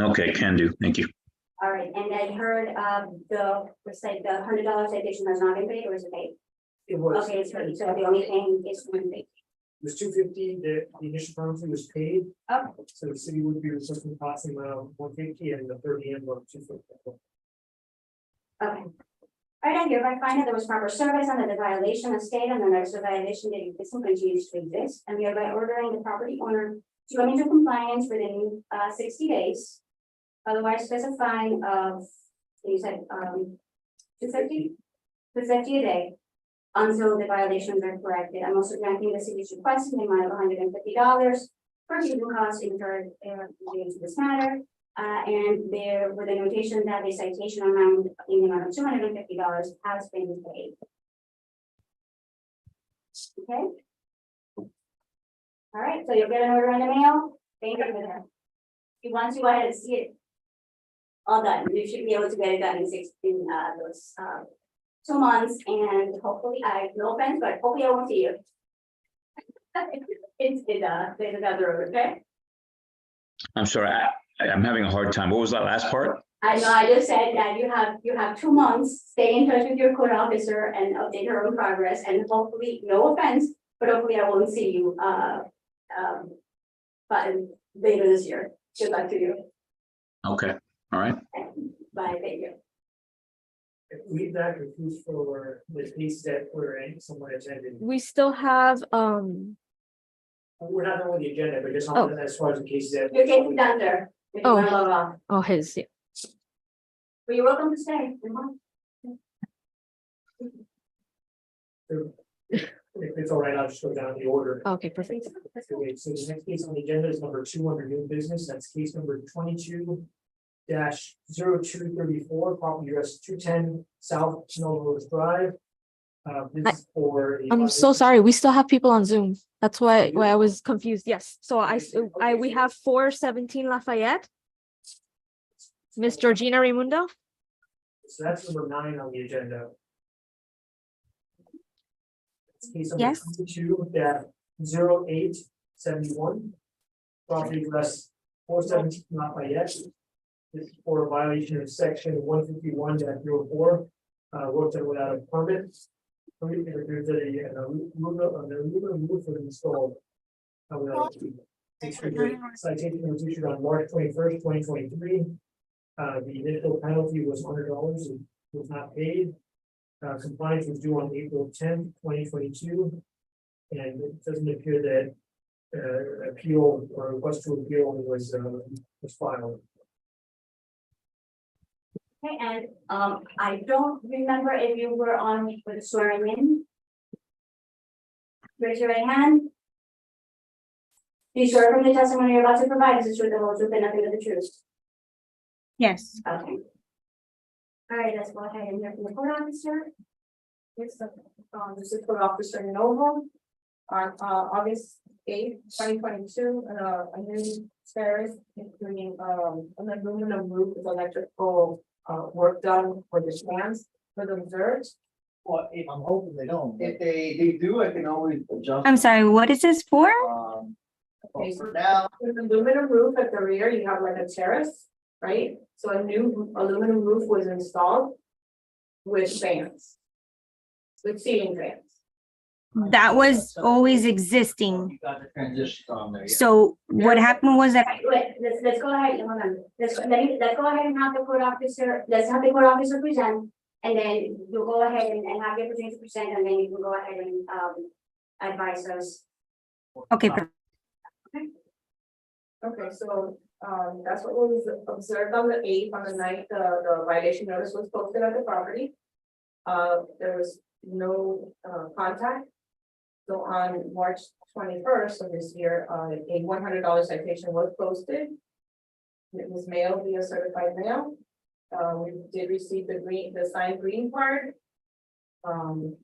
Okay, can do. Thank you. All right, and I heard the $100 citation has not been paid, or is it paid? It was. Okay, it's paid, so the only thing is when paid. It was $250, the initial penalty was paid, Okay. so the city would be requesting costing $150 and the 30 of $250. Okay. All right, I hereby find that there was proper service under the violation of state and the notice of violation that exists and continues to exist, and hereby ordering the property owner to come into compliance within 60 days. Otherwise specifying of, you said, 250 a day until the violations are corrected. I'm also granting the city's request in the amount of $150 for legal costs incurred related to this matter. And there with a notation that the citation amount in the amount of $250 has been paid. Okay? All right, so you'll get an order in the mail. Thank you for that. You want to go ahead and see it all done. You should be able to get it done in those 2 months, and hopefully, no offense, but hopefully I won't see you. It's later down the road, okay? I'm sorry, I'm having a hard time. What was that last part? I know, I just said that you have 2 months, stay in touch with your code officer and update her own progress, and hopefully, no offense, but hopefully I won't see you, but later this year. Good luck to you. Okay, all right. Bye, thank you. Leave that refused for the case that we're in, someone attended. We still have, We're not on the agenda, but just Oh. on as far as the cases that. Your case is done, sir. If you Oh. wanna log off. oh, his, yeah. But you're welcome to stay. If it's all right, I'll just go down the order. Okay, perfect. Okay, so the next case on the agenda is number 2 under new business, that's case number 22-0234, property address 210 South Snowrose Drive. This is for. I'm so sorry. We still have people on Zoom. That's why I was confused. Yes. So we have 417 Lafayette. Miss Georgina Raimundo. So that's number 9 on the agenda. Case number Yes. 22-0871. Property address 417 Lafayette. This is for a violation of section 151-04. Worked on without a permit. There's a aluminum roof was installed. Citation was issued on March 21st, 2023. The initial penalty was $100 and was not paid. Compliance was due on April 10th, 2022. And it doesn't appear that appeal or request to appeal was filed. Okay, and I don't remember if you were on for the swearing in. Raise your right hand. Do you swear from the testimony you're about to provide is the truth, the whole truth, and nothing but the truth? Yes, Okay. All right, let's go ahead and hear from the court officer. This is code officer Novo on August 8th, 2022, a new stairs, including an aluminum roof with electrical work done for the stands for the observers. Well, I'm hoping they don't. If they do, I can always adjust. I'm sorry, what is this for? Okay, For now, With an aluminum roof at the rear, you have like a terrace, right? So a new aluminum roof was installed with fans. With ceiling fans. That was always existing. you got the transitions on there. Yeah. So what happened was that, Wait, let's go ahead, hold on. Let's go ahead and have the court officer, let's have the court officer present. And then you'll go ahead and have the opportunity to present, and then you can go ahead and advise us. okay, Okay, so, that's what was observed on the 8th, on the 9th, the violation notice was posted at the property. There was no, contact. So on March 21st of this year, a $100 citation was posted. It was mailed via certified mail. We did receive the signed green card. On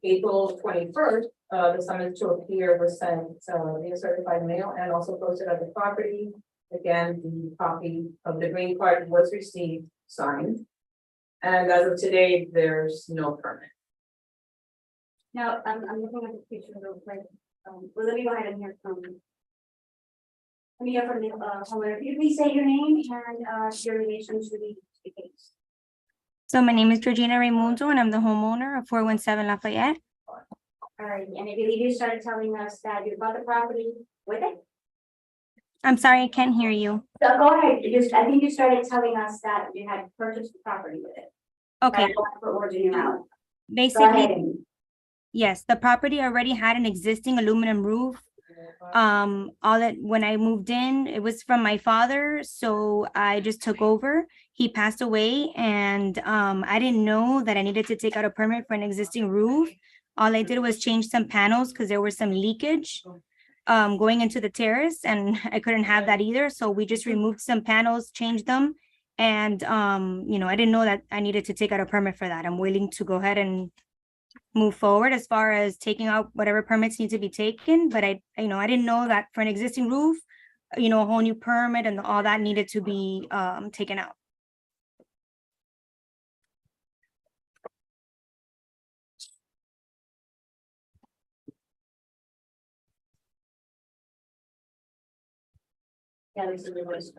April 21st, the summons to appear was sent via certified mail and also posted at the property. Again, the copy of the green card was received, signed. And as of today, there's no permit. Now, I'm looking at the picture real quick. Well, let me go ahead and hear from. Let me hear from the homeowner. Could you please say your name and your relation to the case? so my name is Georgina Raimundo and I'm the homeowner of 417 Lafayette. All right, and I believe you started telling us that you bought the property with it. I'm sorry, I can't hear you. So go ahead. I think you started telling us that you had purchased the property with it. Okay, I don't want to put words in your mouth. Go basically, ahead. yes, the property already had an existing aluminum roof. All that when I moved in, it was from my father, so I just took over. He passed away and I didn't know that I needed to take out a permit for an existing roof. All I did was change some panels because there was some leakage going into the terrace and I couldn't have that either. So we just removed some panels, changed them. And I didn't know that I needed to take out a permit for that. I'm willing to go ahead and move forward as far as taking out whatever permits need to be taken, but I didn't know that for an existing roof, a whole new permit and all that needed to be taken out. Yeah, this is the worst,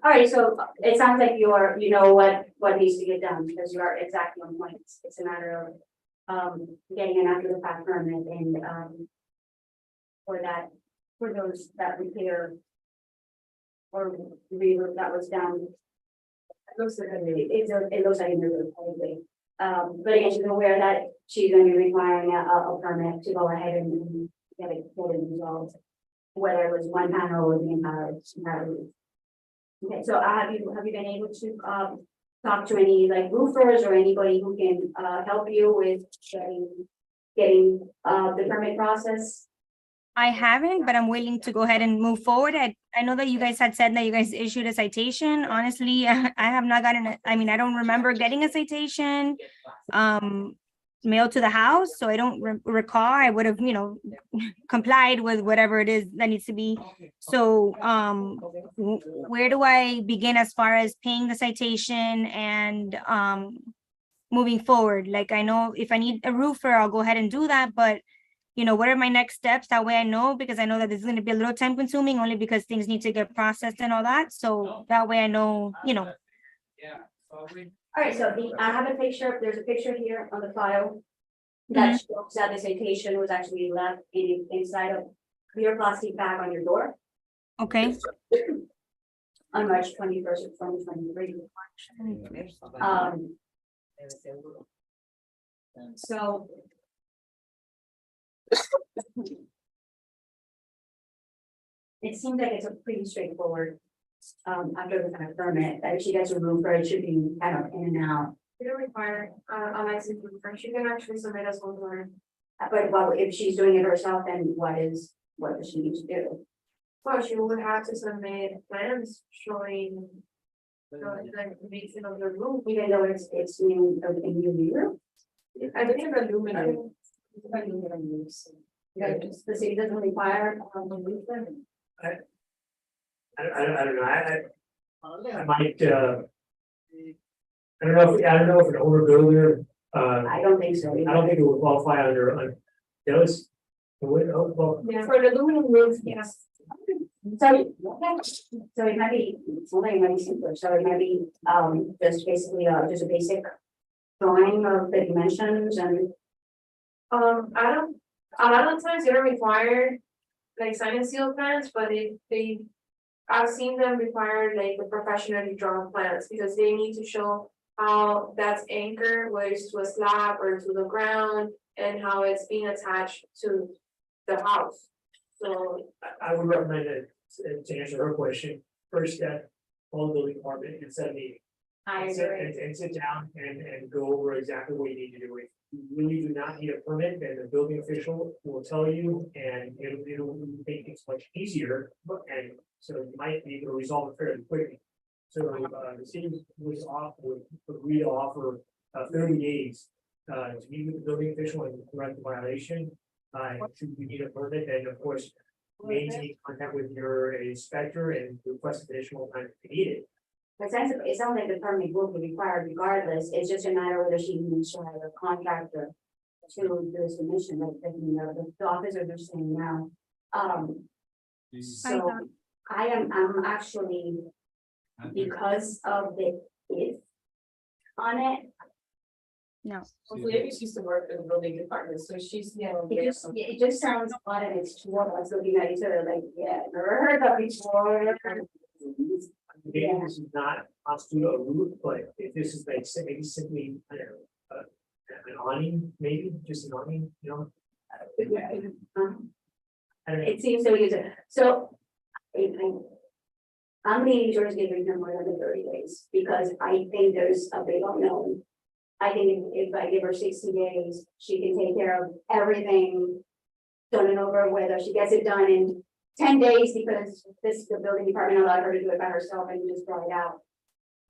all right, so it sounds like you know what needs to get done, because you are exactly on point. It's a matter of, getting an after the fact permit and, for those that repair or re-roof that was done. It looks like a new roof, probably. But again, she's aware that she's going to be requiring a permit to go ahead and get it resolved, whether it was one panel or the entire roof. Okay, so have you been able to talk to any like roofers or anybody who can help you with getting the permit process? I haven't, but I'm willing to go ahead and move forward. I know that you guys had said that you guys issued a citation. Honestly, I have not gotten I don't remember getting a citation mailed to the house, so I don't recall. I would have, complied with whatever it is that needs to be. So where do I begin as far as paying the citation and moving forward? Like, I know if I need a roofer, I'll go ahead and do that, but what are my next steps? That way I know, because I know that this is going to be a little time consuming only because things need to get processed and all that. So that way I know, All right, so I have a picture, there's a picture here on the file that shows that the citation was actually left inside a clear plastic bag on your door Okay. on March 21st of 2023. So it seems like it's a pretty straightforward after the fact permit, that if she gets a roofer, it should be kind of in and out. We don't require a licensed roofer. She can actually submit us one more. But well, if she's doing it herself, then what does she need to do? Well, she would have to submit plans showing the information of the roof. Even though it's new, a new roof? I think it's aluminum. The city doesn't require the roof then? I don't know, I might, I don't know if an owner builder, I don't think so. I don't think it would qualify under, those. Well, Yeah, for the aluminum roof, yes. So it might be, something might be simpler, so it might be, just basically, just a basic drawing of the dimensions and. I don't, a lot of times they don't require like sign and seal plans, but I've seen them require like the professionally drawn plans, because they need to show how that's anchored, whether it's to a slab or to the ground, and how it's being attached to the house. So I would recommend that, to answer her question, first step, call the building department and set a meeting. I And sit down and go over exactly what you need to do. If you really do not need a permit, then the building official will tell you, and it'll make things much easier, and so you might be able to resolve it fairly quickly. So the city would agree to offer 30 days to meet with the building official and correct the violation. Should you need a permit, then of course, maintain contact with your inspector and request additional time if you need it. It sounds like the permit will be required regardless, it's just a matter of whether she needs to have a contractor to do the submission, like, the officers are saying now. So I'm actually, because of the if on it, No. So maybe she used to work in the building department, so she's, it just sounds odd and it's two of us looking at each other like, yeah, never heard that before. Maybe this is not constitute a roof, but if this is like, maybe simply, I don't know, an awning, maybe, just an awning, I don't know. It seems so easy, so. I'm leaning towards giving her more than the 30 days, because I think there's a big unknown. I think if I give her 60 days, she can take care of everything. Done and over, whether she gets it done in 10 days, because the building department allowed her to do it by herself and just draw it out.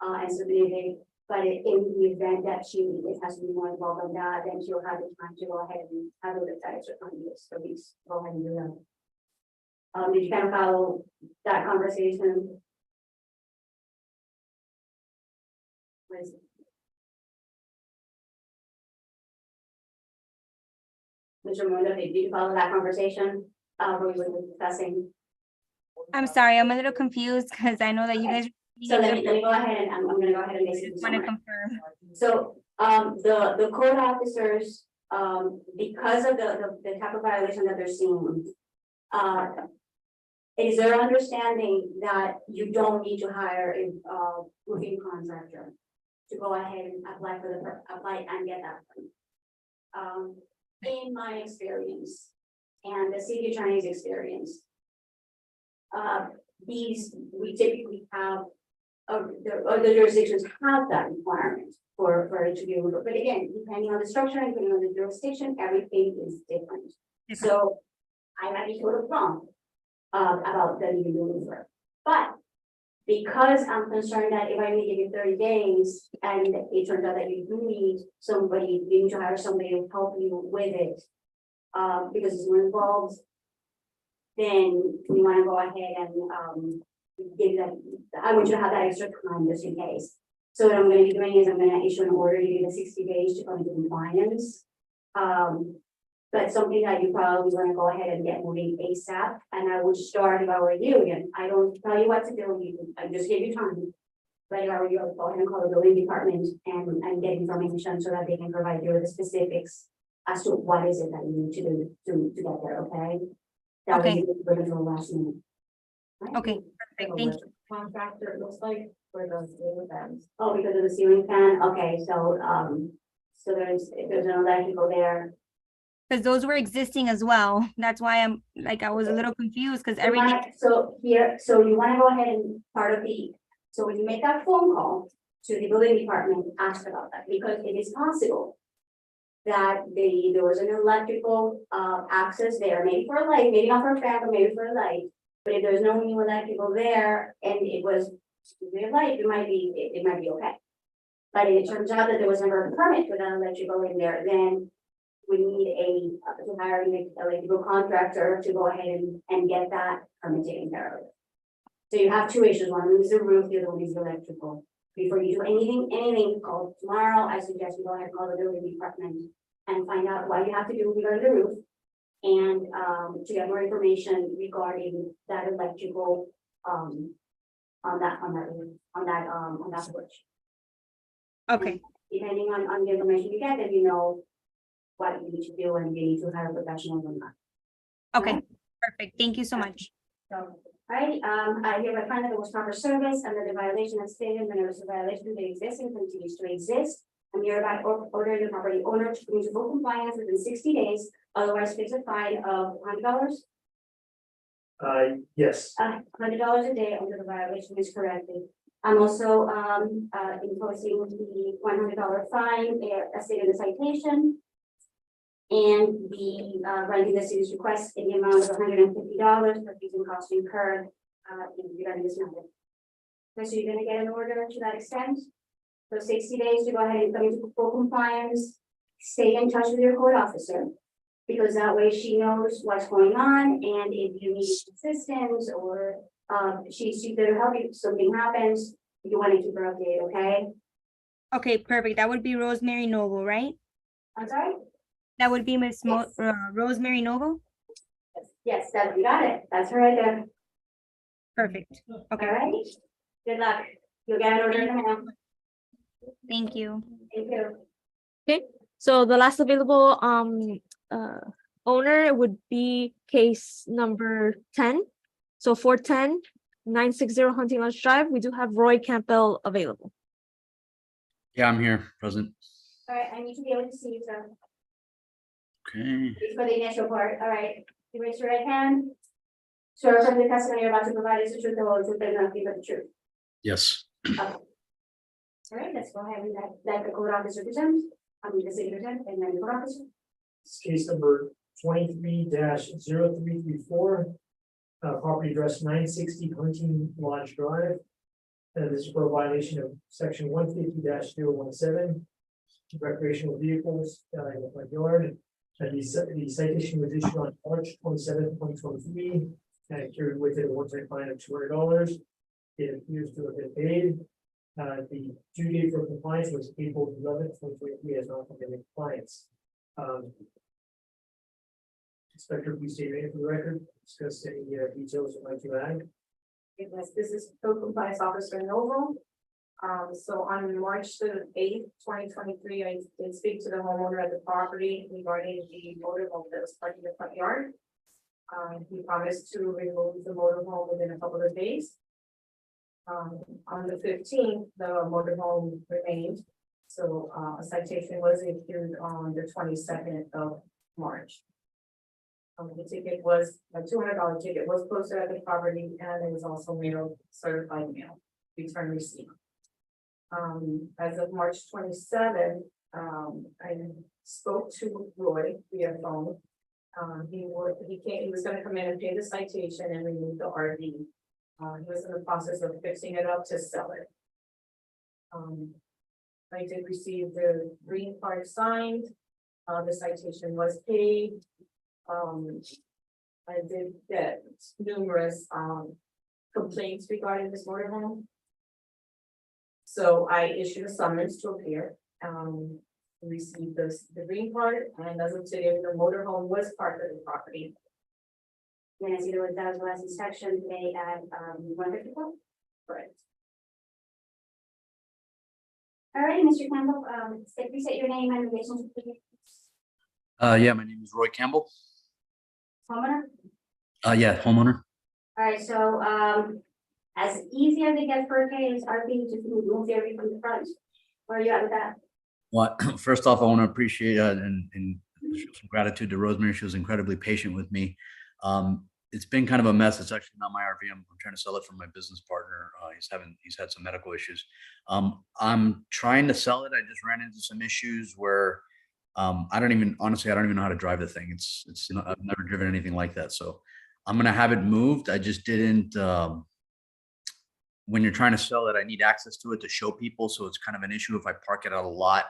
And so they But in the event that it has to be more involved than that, then she'll have the time to go ahead and have the extra on this, so please go ahead and do that. Did you kind of follow that conversation? Mr. Mundo, did you follow that conversation, where we were discussing? I'm sorry, I'm a little confused because I know that you guys. So let me go ahead and I'm gonna go ahead and basically. Want to confirm. So, the code officers, because of the type of violation that they're seeing. It is their understanding that you don't need to hire a, roofing contractor. To go ahead and apply and get that. In my experience, and the city attorney's experience. We typically have, the jurisdictions have that requirement for it to be removed. But again, depending on the structure and depending on the jurisdiction, everything is different. So I might be sort of wrong about the legal mover. But because I'm concerned that if I only give you 30 days and it turns out that you do need somebody, you need to hire somebody to help you with it, because it's more involved, then we want to go ahead and give that. I want you to have that extra time just in case. So what I'm going to be doing is I'm going to issue an order to give the 60 days to come into compliance. But something that you probably want to go ahead and get moving ASAP. And I would start, if I were you, again, I don't tell you what to do, I just give you time. But if I were you, I would go ahead and call the building department and get information so that they can provide you with the specifics as to what is it that you need to do to get there, okay? That Okay. was the original last minute. Right? Okay, perfect, thank you. Contractor, it looks like, for those ceiling fans. Oh, because of the ceiling fan, okay, so, so there's an electrical there. Because those were existing as well. That's why I'm like, I was a little confused because You everything, wanna- So here, so you wanna go ahead and part of the, so when you make that phone call to the building department, ask about that, because it is possible. That there was an electrical access there, maybe for a light, maybe not for a fan, but maybe for a light. But if there's no new electrical there and it was a light, it might be okay. But if it turns out that there was never a permit for that electrical in there, then we need to hire an electrical contractor to go ahead and get that permit taken care of. So you have two issues, one is the roof, the other one is the electrical. Before you do anything called tomorrow, I suggest you go ahead and call the building department and find out what you have to do regarding the roof. And to get more information regarding that electrical on that switch. okay, Depending on the information you get, then you know what you need to do and you need to hire professionals on that. okay, perfect. Thank you so much. So, alright, I hereby find that there was proper service and that the violation as stated in the notice of violation that exists and continues to exist. I'm hereby ordering the property owner to come into full compliance within 60 days, otherwise fix a fine of $100. Yes, $100 a day until the violation is corrected. I'm also imposing the $100 fine as stated in the citation. And the granting the city's request in the amount of $150 for fees and costs incurred regarding this matter. So you're gonna get an order to that extent. So 60 days to go ahead and come into full compliance. Stay in touch with your court officer. Because that way she knows what's going on, and if you need assistance or she's there to help you if something happens, you want to keep her updated, okay? Okay, perfect. That would be Rosemary Noble, right? I'm sorry? That would be Miss Yes. Rosemary Noble? Yes, that you got it. That's her right there. Perfect. All Okay, right. Good luck. You'll get an order in the mail. thank you. Thank you. So the last available owner would be case number 10. So 410-960 Hunting Lodge Drive. We do have Roy Campbell available. Yeah, I'm here, present. All right, I need to be able to see you, sir. Okay. Please for the initial part. All right. You raise your right hand. Swear from the testimony you're about to provide is the truth, the whole truth, and nothing but the truth. Yes. All right, let's go ahead and let the code officer present. The city present, and then the code officer. it's case number 23-0334. Property address 960 Hunting Lodge Drive. This is for a violation of section 150-017, recreational vehicles in the front yard. And the citation was issued on March 27th, 2023, and carried with it a one-time fine of $200. It appears to have been paid. The due date for compliance was April 11th, 2023, as not in compliance. Inspector, please state your name for the record, discuss any details you'd like to add. Yes, this is code compliance officer Novo. So on March the 8th, 2023, I did speak to the homeowner at the property regarding the motorhome that was parked in the front yard. He promised to remove the motorhome within a couple of days. On the 15th, the motorhome remained, so a citation was issued on the 22nd of March. The ticket was a $200 ticket, was posted at the property, and it was also mailed, certified mail, return receipt. As of March 27th, I spoke to Roy via phone. He was gonna come in and pay the citation and remove the RV. He was in the process of fixing it up to sell it. I did receive the green card signed. The citation was paid. I did get numerous complaints regarding this motorhome. So I issued a summons to appear, received the green card, and as of today, the motorhome was part of the property. And I see there was, that was the last inspection today at 154. Correct. All right, Mr. Campbell, please state your name and relationship to the Yeah, my name is Roy Campbell. homeowner. Yeah, homeowner. All right, so as easy as it gets for a case, are things just move everything from the front? Where are you at with that? Well, first off, I want to appreciate and show some gratitude to Rosemary. She was incredibly patient with me. It's been kind of a mess. It's actually not my RV. I'm trying to sell it from my business partner. He's had some medical issues. I'm trying to sell it. I just ran into some issues where I don't even know how to drive the thing. I've never driven anything like that. So I'm gonna have it moved. I just didn't. When you're trying to sell it, I need access to it to show people. So it's kind of an issue if I park it out a lot,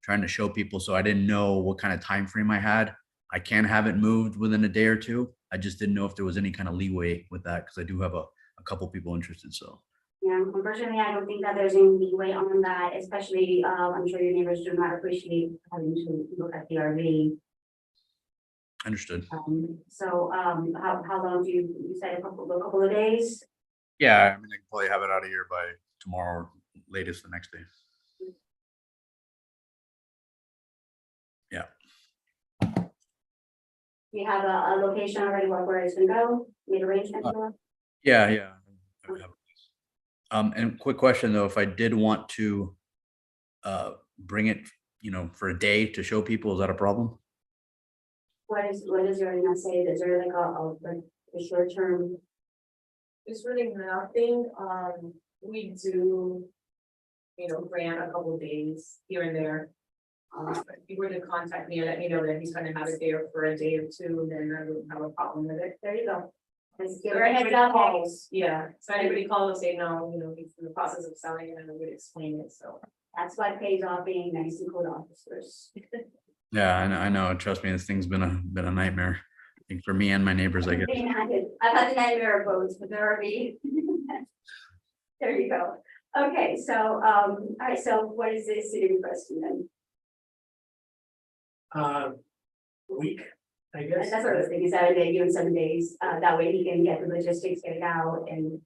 trying to show people. So I didn't know what kind of time frame I had. I can have it moved within a day or two. I just didn't know if there was any kind of leeway with that because I do have a couple people interested. So Yeah, unfortunately, I don't think that there's any leeway on that, especially, I'm sure your neighbors do not appreciate having to look at the RV. understood. So, how long do you said a couple of days? Yeah, I mean, I can probably have it out of here by tomorrow, or latest the next day. Yeah. You have a location already where it's gonna go, made arrangements for? Yeah. And quick question though, if I did want to bring it, for a day to show people, is that a problem? What is your ordinance say? Is there like a short term? It's really nothing, we do, grant a couple of days here and there. If you were to contact me and let me know that he's gonna have it there for a day or two, then I wouldn't have a problem with it. There you go. Just give her a heads up. Yeah, so anybody call and say, no, he's in the process of selling it, and I would explain it, so. That's what pays off being nice and code officers. Yeah, I know. Trust me, this thing's been a nightmare. I think for me and my neighbors, I guess. I've had the nightmare of boats, but there are me. There you go. Okay, so, all right, so what is the city requesting then? Week, I guess. That's what I was thinking, Saturday, give him 7 days, that way he can get the logistics, get it out and,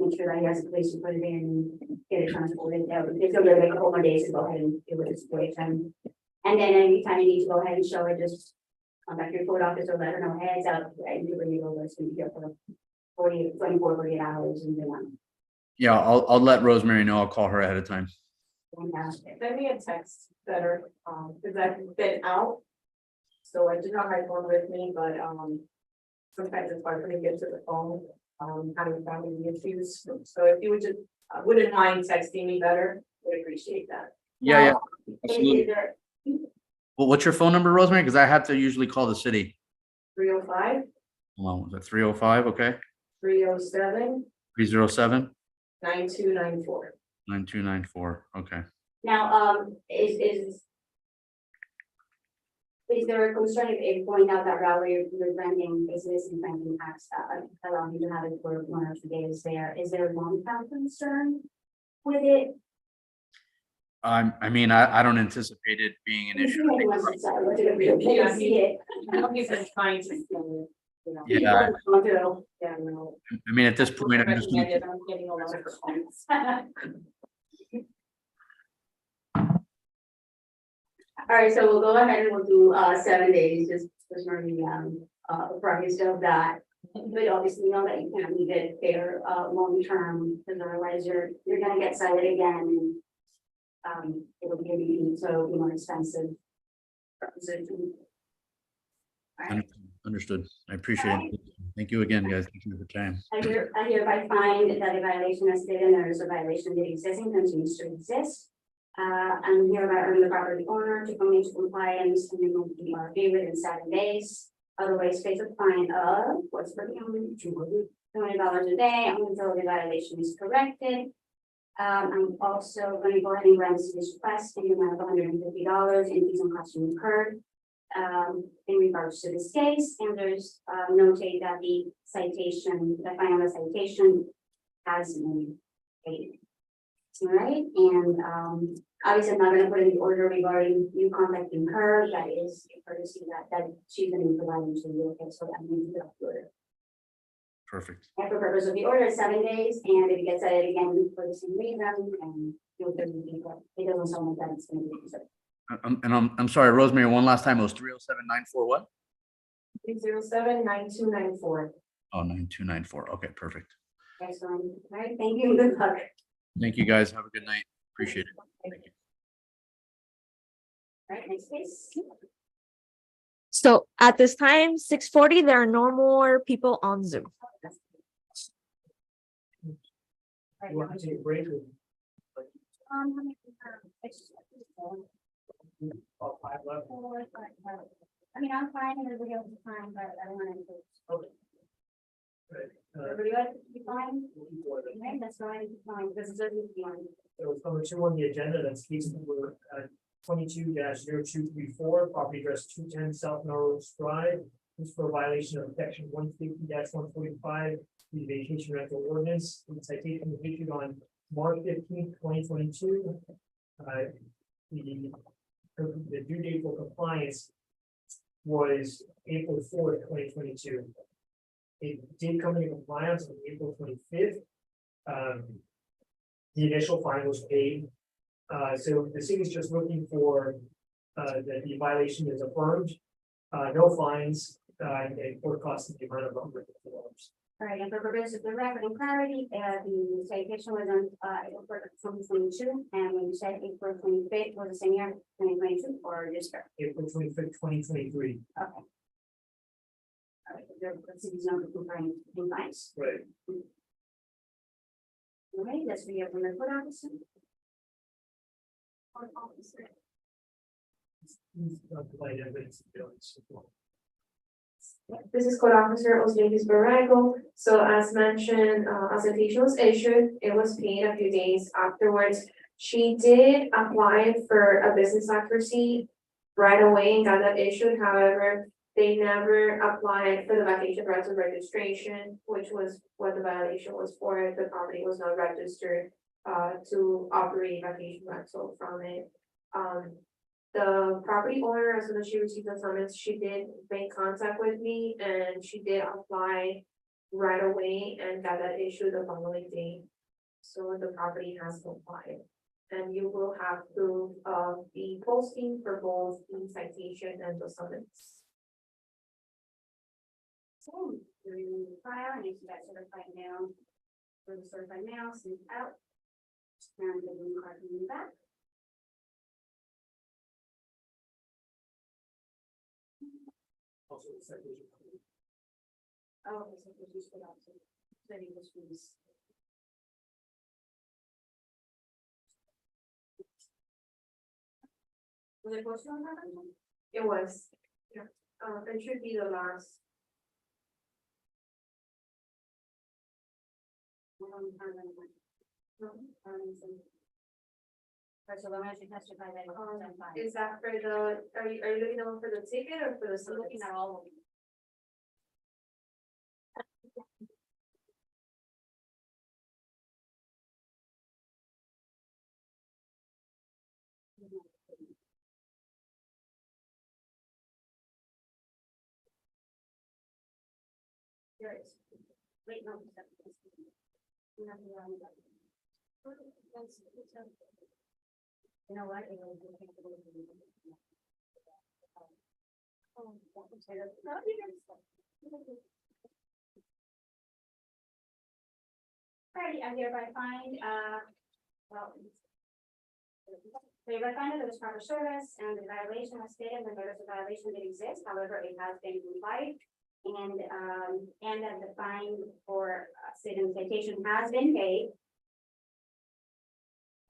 make sure that he has a place to put it in, get it transported. It's gonna be like a couple more days to go ahead and do it this way. And then anytime you need to go ahead and show it, just contact your code officer, let her know, hey, it's out, and you bring it over, it's gonna be here for 48 hours and then. Yeah, I'll let Rosemary know. I'll call her ahead of time. Send me a text better, because I've been out. So I do not have my phone with me, but, sometimes it's hard for me to get to the phone, having family issues. So if you would just, wouldn't mind texting me better, would appreciate that. Yeah, Now, absolutely. is there Well, what's your phone number, Rosemary? Because I have to usually call the city. 305, Hold on, was it 305? Okay. 307, 307 9294. 9294. Okay. Now, is there a concern if going out that route where you're renting business and renting tax, allowing you to have it for 1 or 2 days there? Is there a long-term concern with it? I mean, I don't anticipate it being an issue. Yeah, See it. I know he's been trying to, you know. Yeah. Yeah, no. I mean, at this point, I'm just gonna, I'm getting a lot of comments. All right, so we'll go ahead and we'll do 7 days, just for the price of that. But obviously know that you can't leave it there long term, because otherwise you're gonna get cited again. And it'll be a meeting, so it'll be more expensive. Proposition. All right. understood. I appreciate it. Thank you again, guys. Thank you for the time. I hereby find that a violation as stated, and there is a violation that existing continues to exist. I'm hereby urging the property owner to come into compliance and remove the RV within 7 days. Otherwise, face a fine of what's for the $220 a day until the violation is corrected. I'm also going to go ahead and grant this request in the amount of $150 in fees and costs incurred. In regards to this case, and there's notate that the citation, the final citation has been paid. All right, and obviously I'm not gonna put in the order regarding you contacting her, that is a courtesy that she's gonna be providing to you, okay, so that means the order. Perfect. And for purpose of the order, 7 days, and if it gets cited again for the same reason, and you'll get it doesn't sound like that it's gonna be. I'm sorry, Rosemary, one last time. It was 307-94 what? 307-9294. Oh, 9294. Okay, perfect. Excellent, all right, thank you, and good luck. Thank you, guys. Have a good night. Appreciate it. Thank you. All right, next case. So at this time, 6:40, there are no more people on Zoom. You want to take a break? How many, About 5 left. I mean, I'm fine, and everybody else is fine, but I don't want to. Okay. Right. Everybody else is fine? Okay, that's fine, fine, because it's already beyond. So it's number 2 on the agenda, that's case number 22-0234, property address 210 South Melrose Drive. This is for a violation of section 150-145, the vacation rental ordinance. The citation was issued on March 15th, 2022. The due date for compliance was April 4th, 2022. It did come into compliance on April 25th. The initial fine was paid. So the city is just looking for that the violation is affirmed, no fines, and court costs in the amount of $150. All right, and for purposes of the record and clarity, the citation was on April 2022, and when you said April 25th was the same year, 2022, or just for? April 25th, 2023. Okay. All right, the city's not comparing fines. Right. All right, let's read from the court officer. Court officer. Provide evidence of bills. This is Code Officer Osvaldo Barrago. So as mentioned, a citation was issued, it was paid a few days afterwards. She did apply for a business accuracy right away and got that issued. However, they never applied for the vacation rental registration, which was what the violation was for. The property was not registered to operate vacation rental from it. The property owner, as soon as she received the summons, she did make contact with me and she did apply right away and got that issued the following day. So the property has complied. And you will have proof of the posting for both the citation and the summons. So, the file, and if you got certified mail, for the certified mail, send it out. And the new card in the back. Also, the citation. Oh, okay, so we just put out, so you just use. Was it posted on that? It was, yeah, it should be the last. First of all, I should testify that it was on fire. Is that for the, are you looking at for the ticket or for the? I'm looking at all of them. There is. Wait, no. You know what? Alrighty, I hereby find, well. Hereby find that there was proper service and the violation was stated, the notice of violation did exist, however, it has been complied. And that the fine for city citation has been paid.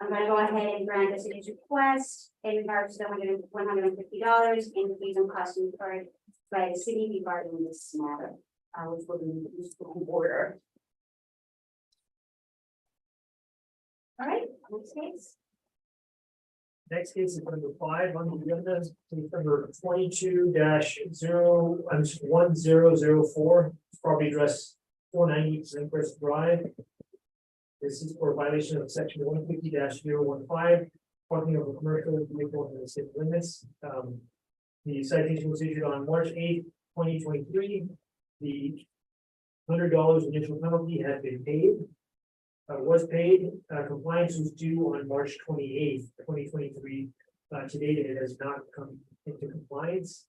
I'm gonna go ahead and grant the city's request in regards to the $150 in fees and costs incurred by the city regarding this matter, which will be used to order. All right, next case. Next case is number 5 on the agenda, case number 22-1004, property address 490 Glencrest Drive. This is for violation of section 150-015, parking of a commercial vehicle in the city limits. The citation was issued on March 8th, 2023. The $100 initial penalty had been paid. Was paid, compliance was due on March 28th, 2023. To date, it has not come into compliance.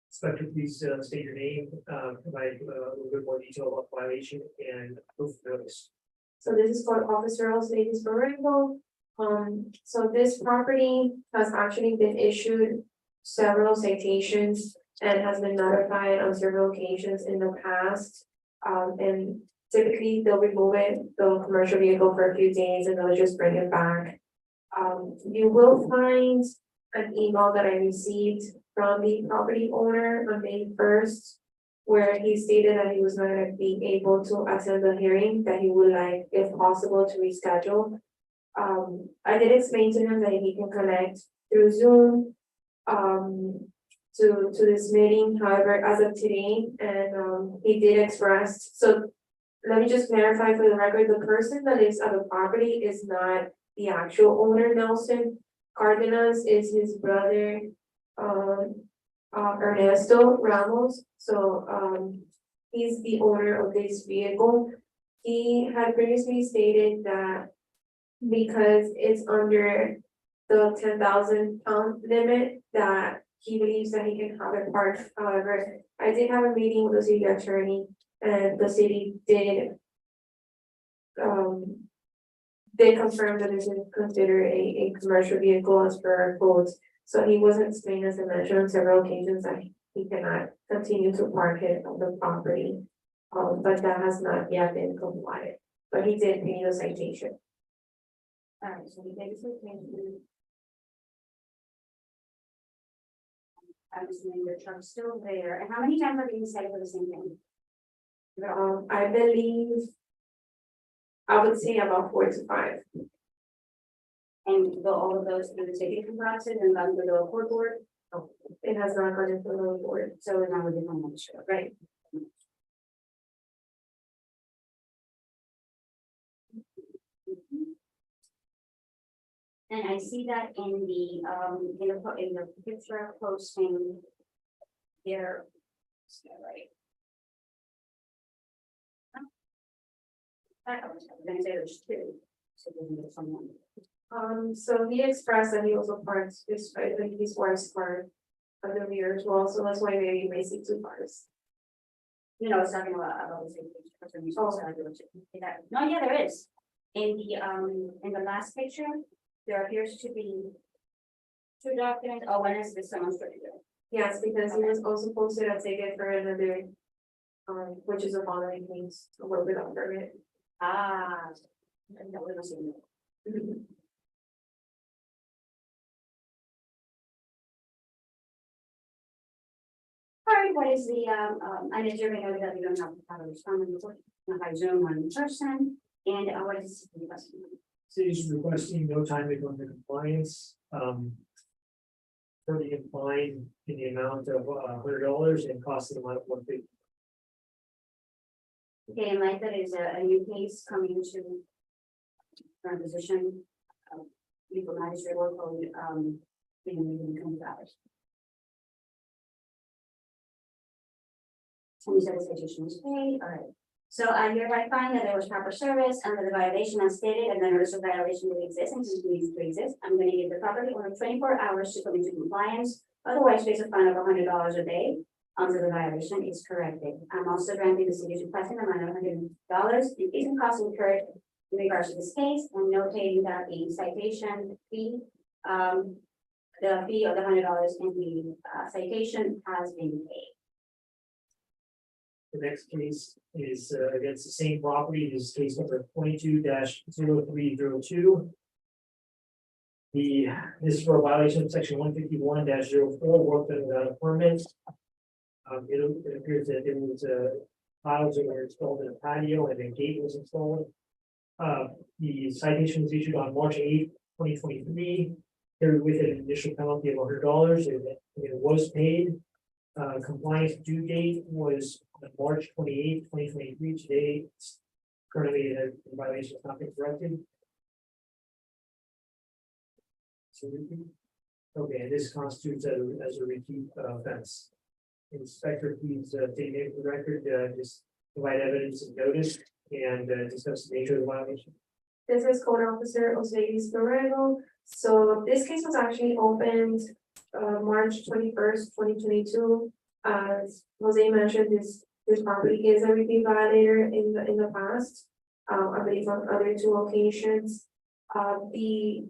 Inspector, please state your name, provide a little bit more detail about violation and proof of notice. So this is for Officer Alcides Barranco. So this property has actually been issued several citations and has been notified on several occasions in the past. And typically they'll remove it, the commercial vehicle for a few days and they'll just bring it back. You will find an email that I received from the property owner on May 1st, where he stated that he was not going to be able to attend the hearing, that he would like, if possible, to reschedule. I did explain to him that he can connect through Zoom to this meeting, however, as of today, and he did express, so let me just clarify for the record, the person that lives at the property is not the actual owner, Nelson. Cardenas is his brother, Ernesto Ramos, so he's the owner of this vehicle. He had previously stated that because it's under the 10,000 pound limit, that he believes that he can have it parked. However, I did have a meeting with the city attorney, and the city did confirm that this is considered a commercial vehicle as per our codes. So he was explained, as I mentioned on several occasions, that he cannot continue to park it on the property. But that has not yet been complied, but he did pay the citation. All right, so we did the citation. I'm assuming the truck's still there, and how many times are being cited for the same thing? I believe, I would say about 4 to 5. And go all of those through the citation process and gone through the court board, It has not gone into the board. so it's not within the magistrate, right? And I see that in the picture posting there. Right. I was gonna say there's 2. So there's someone. So he expressed that he also parks his, I think his wife's car on the rear as well, so that's why maybe you may see 2 cars. You know, I was talking about the same picture. No, yeah, there is. In the last picture, there appears to be 2 documents. Oh, one is this demonstrated. Yes, because he was also posted a ticket for another, which is a following case, a work without permit. Ah. That was the same. All right, what is the, and it's your know that you don't have to respond by Zoom or in person, and what is the question? City's requesting no time to go into compliance. For the fine in the amount of $100 and cost of the amount of $150. Okay, and like that is a new case coming to our position. Legal magistrate workload, in $20. And you said the citation was paid, all right. So I hereby find that there was proper service under the violation as stated, and the notice of violation will exist and continues to exist. I'm going to give the property owner 24 hours to come into compliance. Otherwise, face a fine of $100 a day until the violation is corrected. I'm also granting the city's requesting amount of $100 in fees and costs incurred in regards to this case, and notating that the citation fee, the fee of the $100 in the citation has been paid. The next case is against the same property. This is case number 22-0302. This is for a violation of section 151-04, work done without a permit. It appears that there was tiles that were installed in a patio and a gate was installed. The citation was issued on March 8th, 2023. Carried with it an initial penalty of $100. It was paid. Compliance due date was on March 28th, 2023. Today, currently the violation has not been corrected. Okay, and this constitutes as a repeat offense. Inspector, please take it for the record, just provide evidence and notice and discuss the nature of the violation. This is Code Officer Osiris Guerrero. So this case was actually opened March 21st, 2022. As Jose mentioned, this property is a repeat violator in the past. I believe on other 2 occasions. The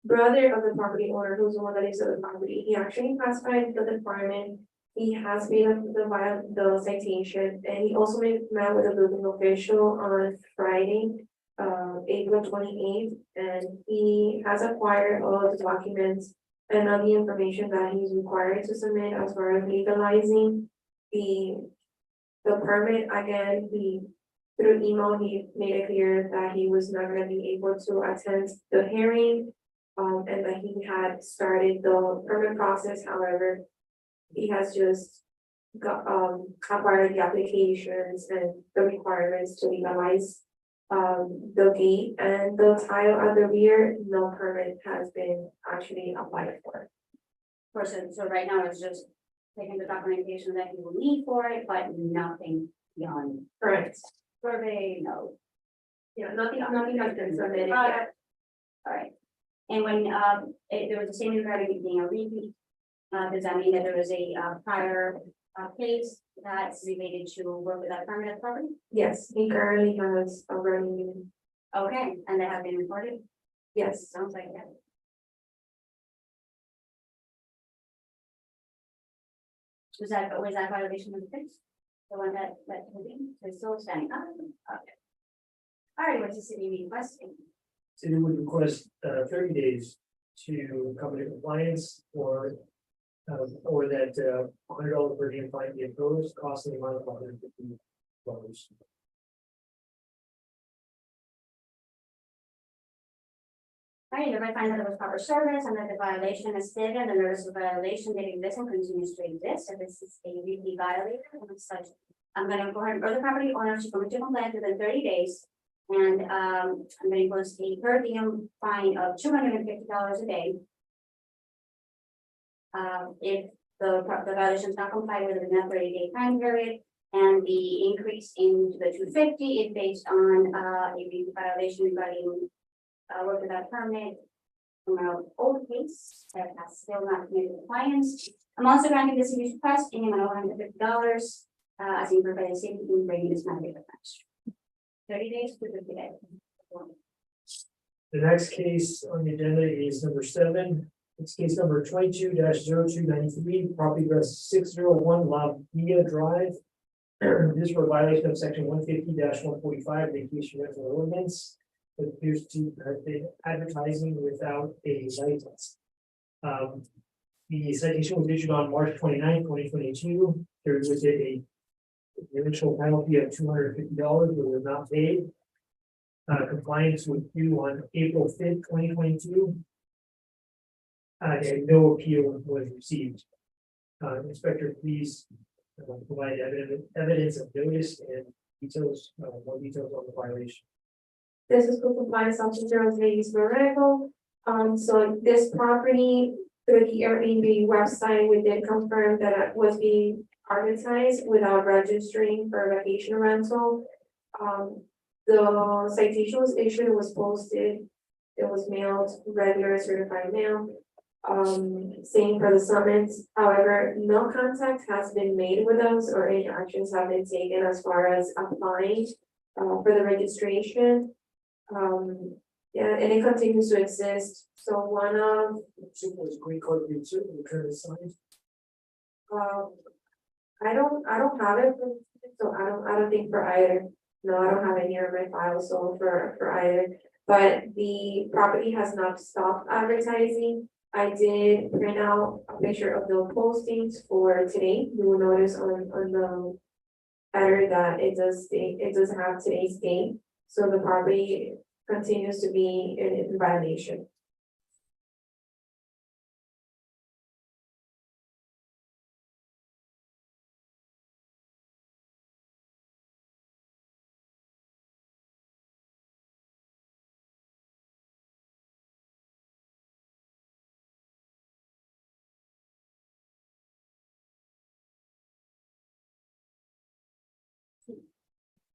brother of the property owner, who's the one that lives on the property, he actually pacified the department. He has made up the citation, and he also met with a building official on Friday, April 28th, and he has acquired all of the documents and all the information that he's required to submit as far as legalizing the permit. Again, through email, he made it clear that he was not going to be able to attend the hearing, and that he had started the permit process. However, he has just acquired the applications and the requirements to legalize the gate and the tile at the rear. No permit has been actually applied for. So right now it's just taking the documentation that you will need for it, but nothing beyond Correct. survey, no. Yeah, nothing has been submitted All yet. right. And when there was a statement regarding it being a repeat, does that mean that there was a prior case that's related to work without permit property? Yes, he currently has a running. Okay, and they have been reported? Yes. Sounds like that. Was that violation of the fix? The one that is still standing up? Okay. All right, what's the city requesting? City would request 30 days to come into compliance or that $100 per diem fine be imposed, costing the amount of $150. All right, if I find that there was proper service and that the violation is stated and the notice of violation that exists and continues to exist, if this is a repeat violator and such, I'm gonna go ahead and order the property owner to come into compliance within 30 days. And I'm gonna impose a per diem fine of $250 a day. If the violation is not complied with within a 30-day time period, and the increase in the $250 is based on a repeat violation regarding work without permit from our old case that has still not committed compliance. I'm also granting the city's request in the amount of $150 as in provided safety in bringing this matter to the bench. 30 days to 50 days. The next case on the agenda is number 7. It's case number 22-0293, property address 601 La Villa Drive. This for violation of section 150-145 vacation rental ordinance. It appears to have been advertising without a license. The citation was issued on March 29th, 2022. There was a initial penalty of $250 that was not paid. Compliance was due on April 5th, 2022. And no appeal was received. Inspector, please provide evidence of notice and details, more details on the violation. This is for compliance officer Ladies Borrego. So this property through the Airbnb website, we did confirm that it was being advertised without registering for vacation rental. The citation was issued, it was posted, it was mailed, regular certified mail. Same for the summons, however, no contact has been made with us or any actions have been taken as far as applying for the registration. Yeah, and it continues to exist, so one of, Was green card being returned assigned? I don't have it, so I don't think for either. No, I don't have any of my files, so for either, but the property has not stopped advertising. I did print out a picture of the postings for today. You will notice on the header that it does have today's date, so the property continues to be in violation.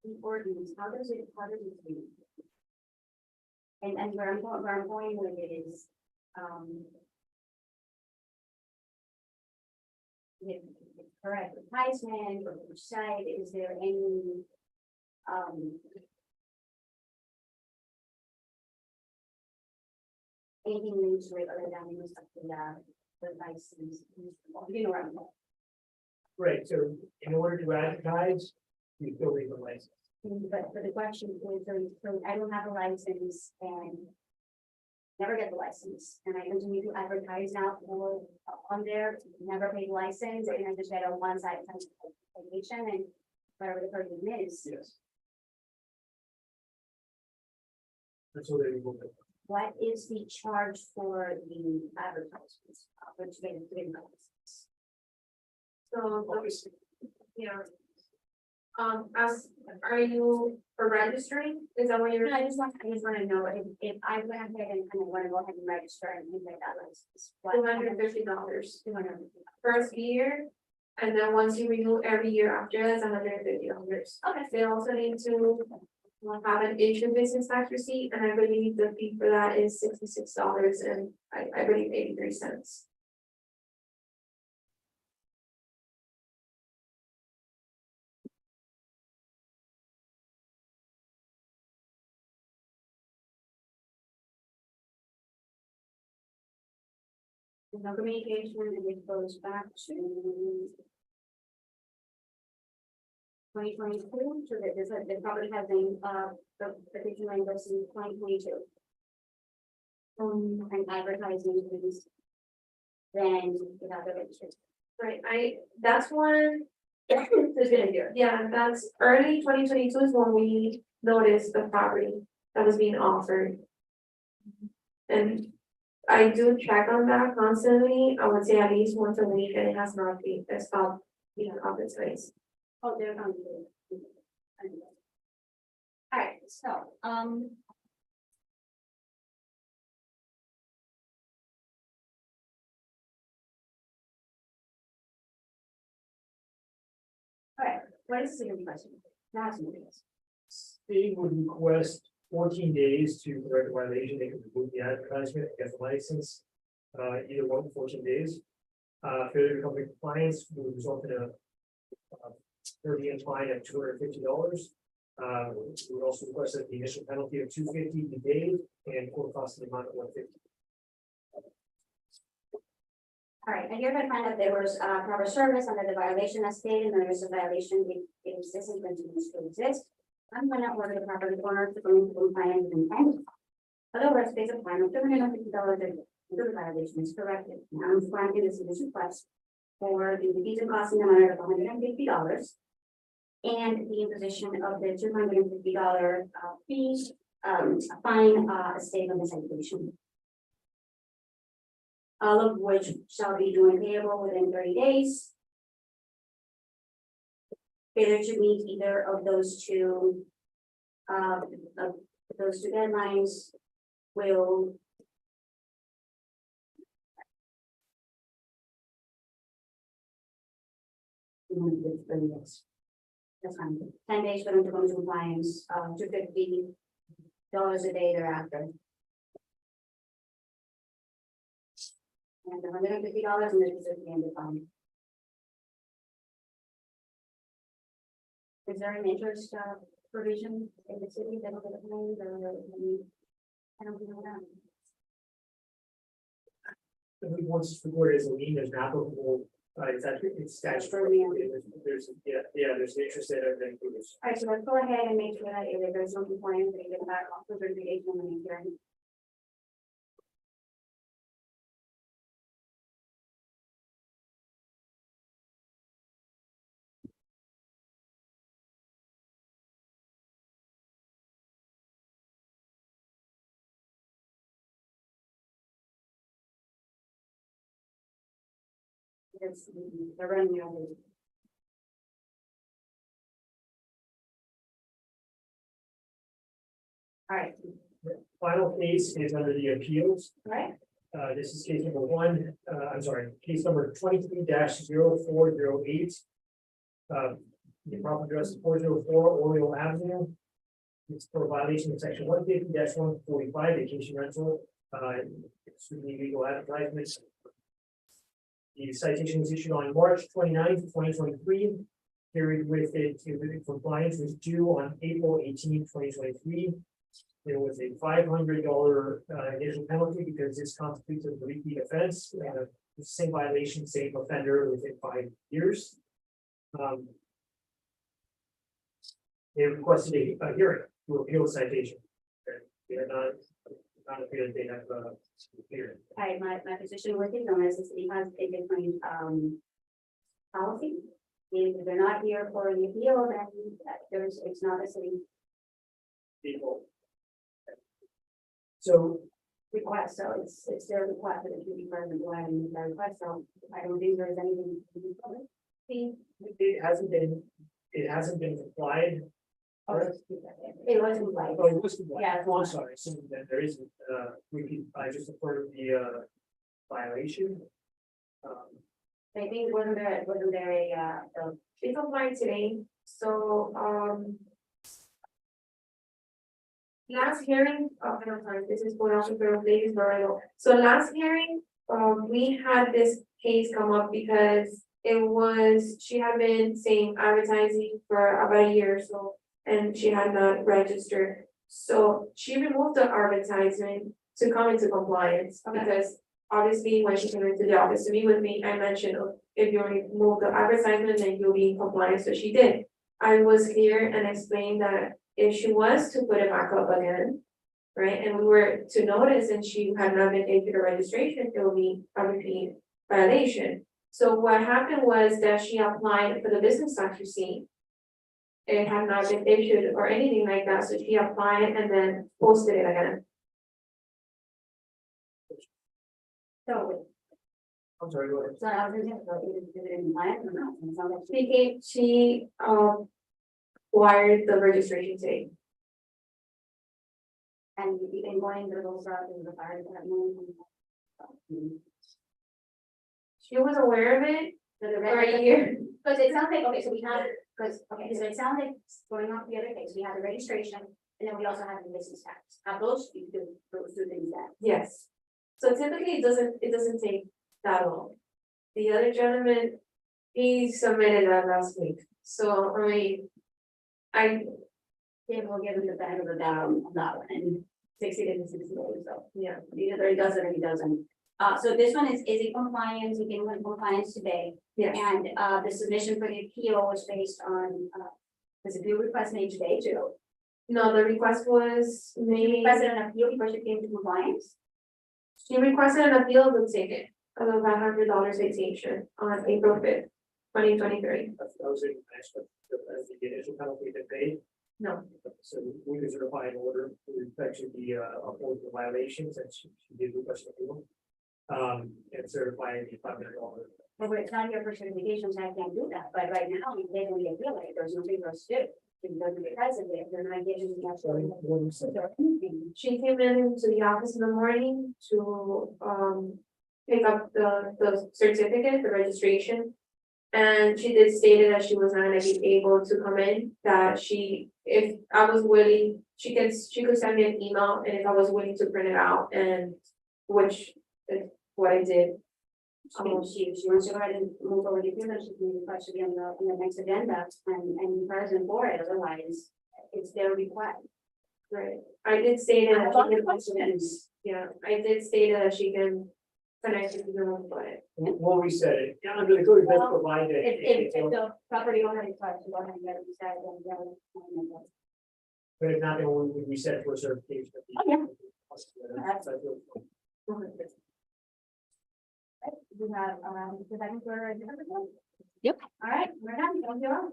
The ordinance, how does it read? And where I'm going with it is, with for advertisement or which site, is there any, anything new to it other than use of the license? You know where I'm going. Right, so in order to advertise, you still need the license. But the question is, so I don't have a license and never get the license, and I continue to advertise now for on there, never paid license, and I just get a one-side citation and whatever the person is. Yes. That's what they will do. What is the charge for the advertisements, which they didn't know? So, yeah. Are you for registering? Is that what you're? I just want to know if I went ahead and kind of want to go ahead and register and get that license. $250. $250. First year, and then once you renew every year after, that's $150. Okay. They also need to have an Asian business tax receipt, and I believe the fee for that is $66 and I believe 83 cents. There's no communication, and it goes back to 2022, so that the property has been, the petition line goes in 2022. And advertising is then without the registration. Right, that's one. It's been a year. Yeah, that's early 2022 is when we noticed the property that was being offered. And I do check on that constantly. I would say at least once a week, and it has not been, stopped being advertised. Oh, they're on. All right, so, all right, what is the second question? Now it's moving. They would request 14 days to correct the violation. They can remove the advertisement, get the license, either 1 to 14 days. Failure to come in compliance would result in a 30-day fine of $250. We would also request that the initial penalty of $250 be paid and court costs in the amount of $150. All right, and you're gonna find that there was proper service under the violation as stated, and there is a violation if exists and continues to exist. I'm gonna order the property owner to go into compliance with intent. Otherwise, pays a fine of $250 if the violation is corrected. Now, I'm granting this request for the fees and costs in the amount of $150 and the imposition of the $250 fee, fine, a statement of citation. All of which shall be due and payable within 30 days. Failure to meet either of those two deadlines will that's fine. 10 days for them to come into compliance, $250 a day thereafter. And $150 and this is at the end of fine. Is there an interest provision in the city that will get claimed or? I don't know that. I think once it's recorded as a lien, there's an applicable, it's statutory. There's an interest there that includes. All right, so let's go ahead and make sure that if there's no compliance, they get back off the verification and the hearing. It's the revenue of it. All right, Final case is under the appeals. all right, This is case number one, I'm sorry, case number 23-0408. The proper address is 404 Oriole Avenue. It's for violation of section 150-145 vacation rental. It's legal advertisements. The citation was issued on March 29th, 2023. Carried with it to compliance was due on April 18th, 2023. There was a $500 initial penalty because this constitutes a repeat offense. The same violation, same offender within 5 years. They requested a hearing to appeal the citation. They are not appealing, they have a hearing. all right, my position with it on this is it has a different policy. If they're not here for the appeal, then it's not a city People. So request, so it's their request that it should be present, go ahead and make that request, so I don't think there's anything to be covered. it hasn't been complied. It wasn't like, Oh, it was complied. Yeah. Oh, I'm sorry, so then there isn't, repeat, I just referred the violation. I think wasn't there a, It's applied today, so, last hearing, I'm sorry, this is for also for ladies burial. So last hearing, we had this case come up because she had been saying advertising for about a year or so, and she had not registered. So she removed the advertisement to come into compliance, because obviously when she came into the office to meet with me, I mentioned, oh, if you remove the advertisement, then you'll be in compliance, so she did. I was here and explained that if she was to put it back up again, right, and we were to notice and she had not been issued a registration, it will be a repeat violation. So what happened was that she applied for the business tax receipt. It had not been issued or anything like that, so she applied and then posted it again. so, I'm sorry, go ahead. so I was just, so is it in line or not? It's not like- She acquired the registration today. And you've been going through those routes in the fire department. She was aware of it So the for a year. because it sounds like, okay, so we have, because, okay, so it sounds like going off the other case, we have the registration, and then we also have the business tax. Have those two things that. Yes. So typically it doesn't take that long. The other gentleman, he submitted that last week. So I mean, Yeah, we'll give him the benefit of the doubt on that one, and 60 to 60 days, so, yeah. either he does it or he doesn't. So this one is in compliance, we can win compliance today. Yes. And, the submission for the appeal was based on, this appeal request made today too. No, the request was made, Requested an appeal before she came to compliance. she requested an appeal of the ticket of a $500 citation on April 5th, 2023. That was in the initial penalty they paid. No, So we can certify an order to actually be uphold the violations and she did request an appeal. And certify the $500. But it's not here for certification, so I can't do that, but right now, they don't get appeal it, there's nothing for us to do. Because of it, they're not getting the actual. What you said. she came into the office in the morning to pick up the certificate, the registration. And she did state that she was not gonna be able to come in, that if I was willing, she could send me an email, and if I was willing to print it out, and which is what I did. She wants to go ahead and move over the appeal, she can request to be on the next agenda and be present for it, otherwise it's their request. Right, I did state that I she can, questions. yeah, I did state that she can connect with the room, but. We'll reset it. Yeah, under the code, it does provide that. If the property owner requests to go ahead and get it decided, then But if not, then we would reset for certification. Oh, yeah. We have, the second floor. Yep. All right, we're done, thank you all.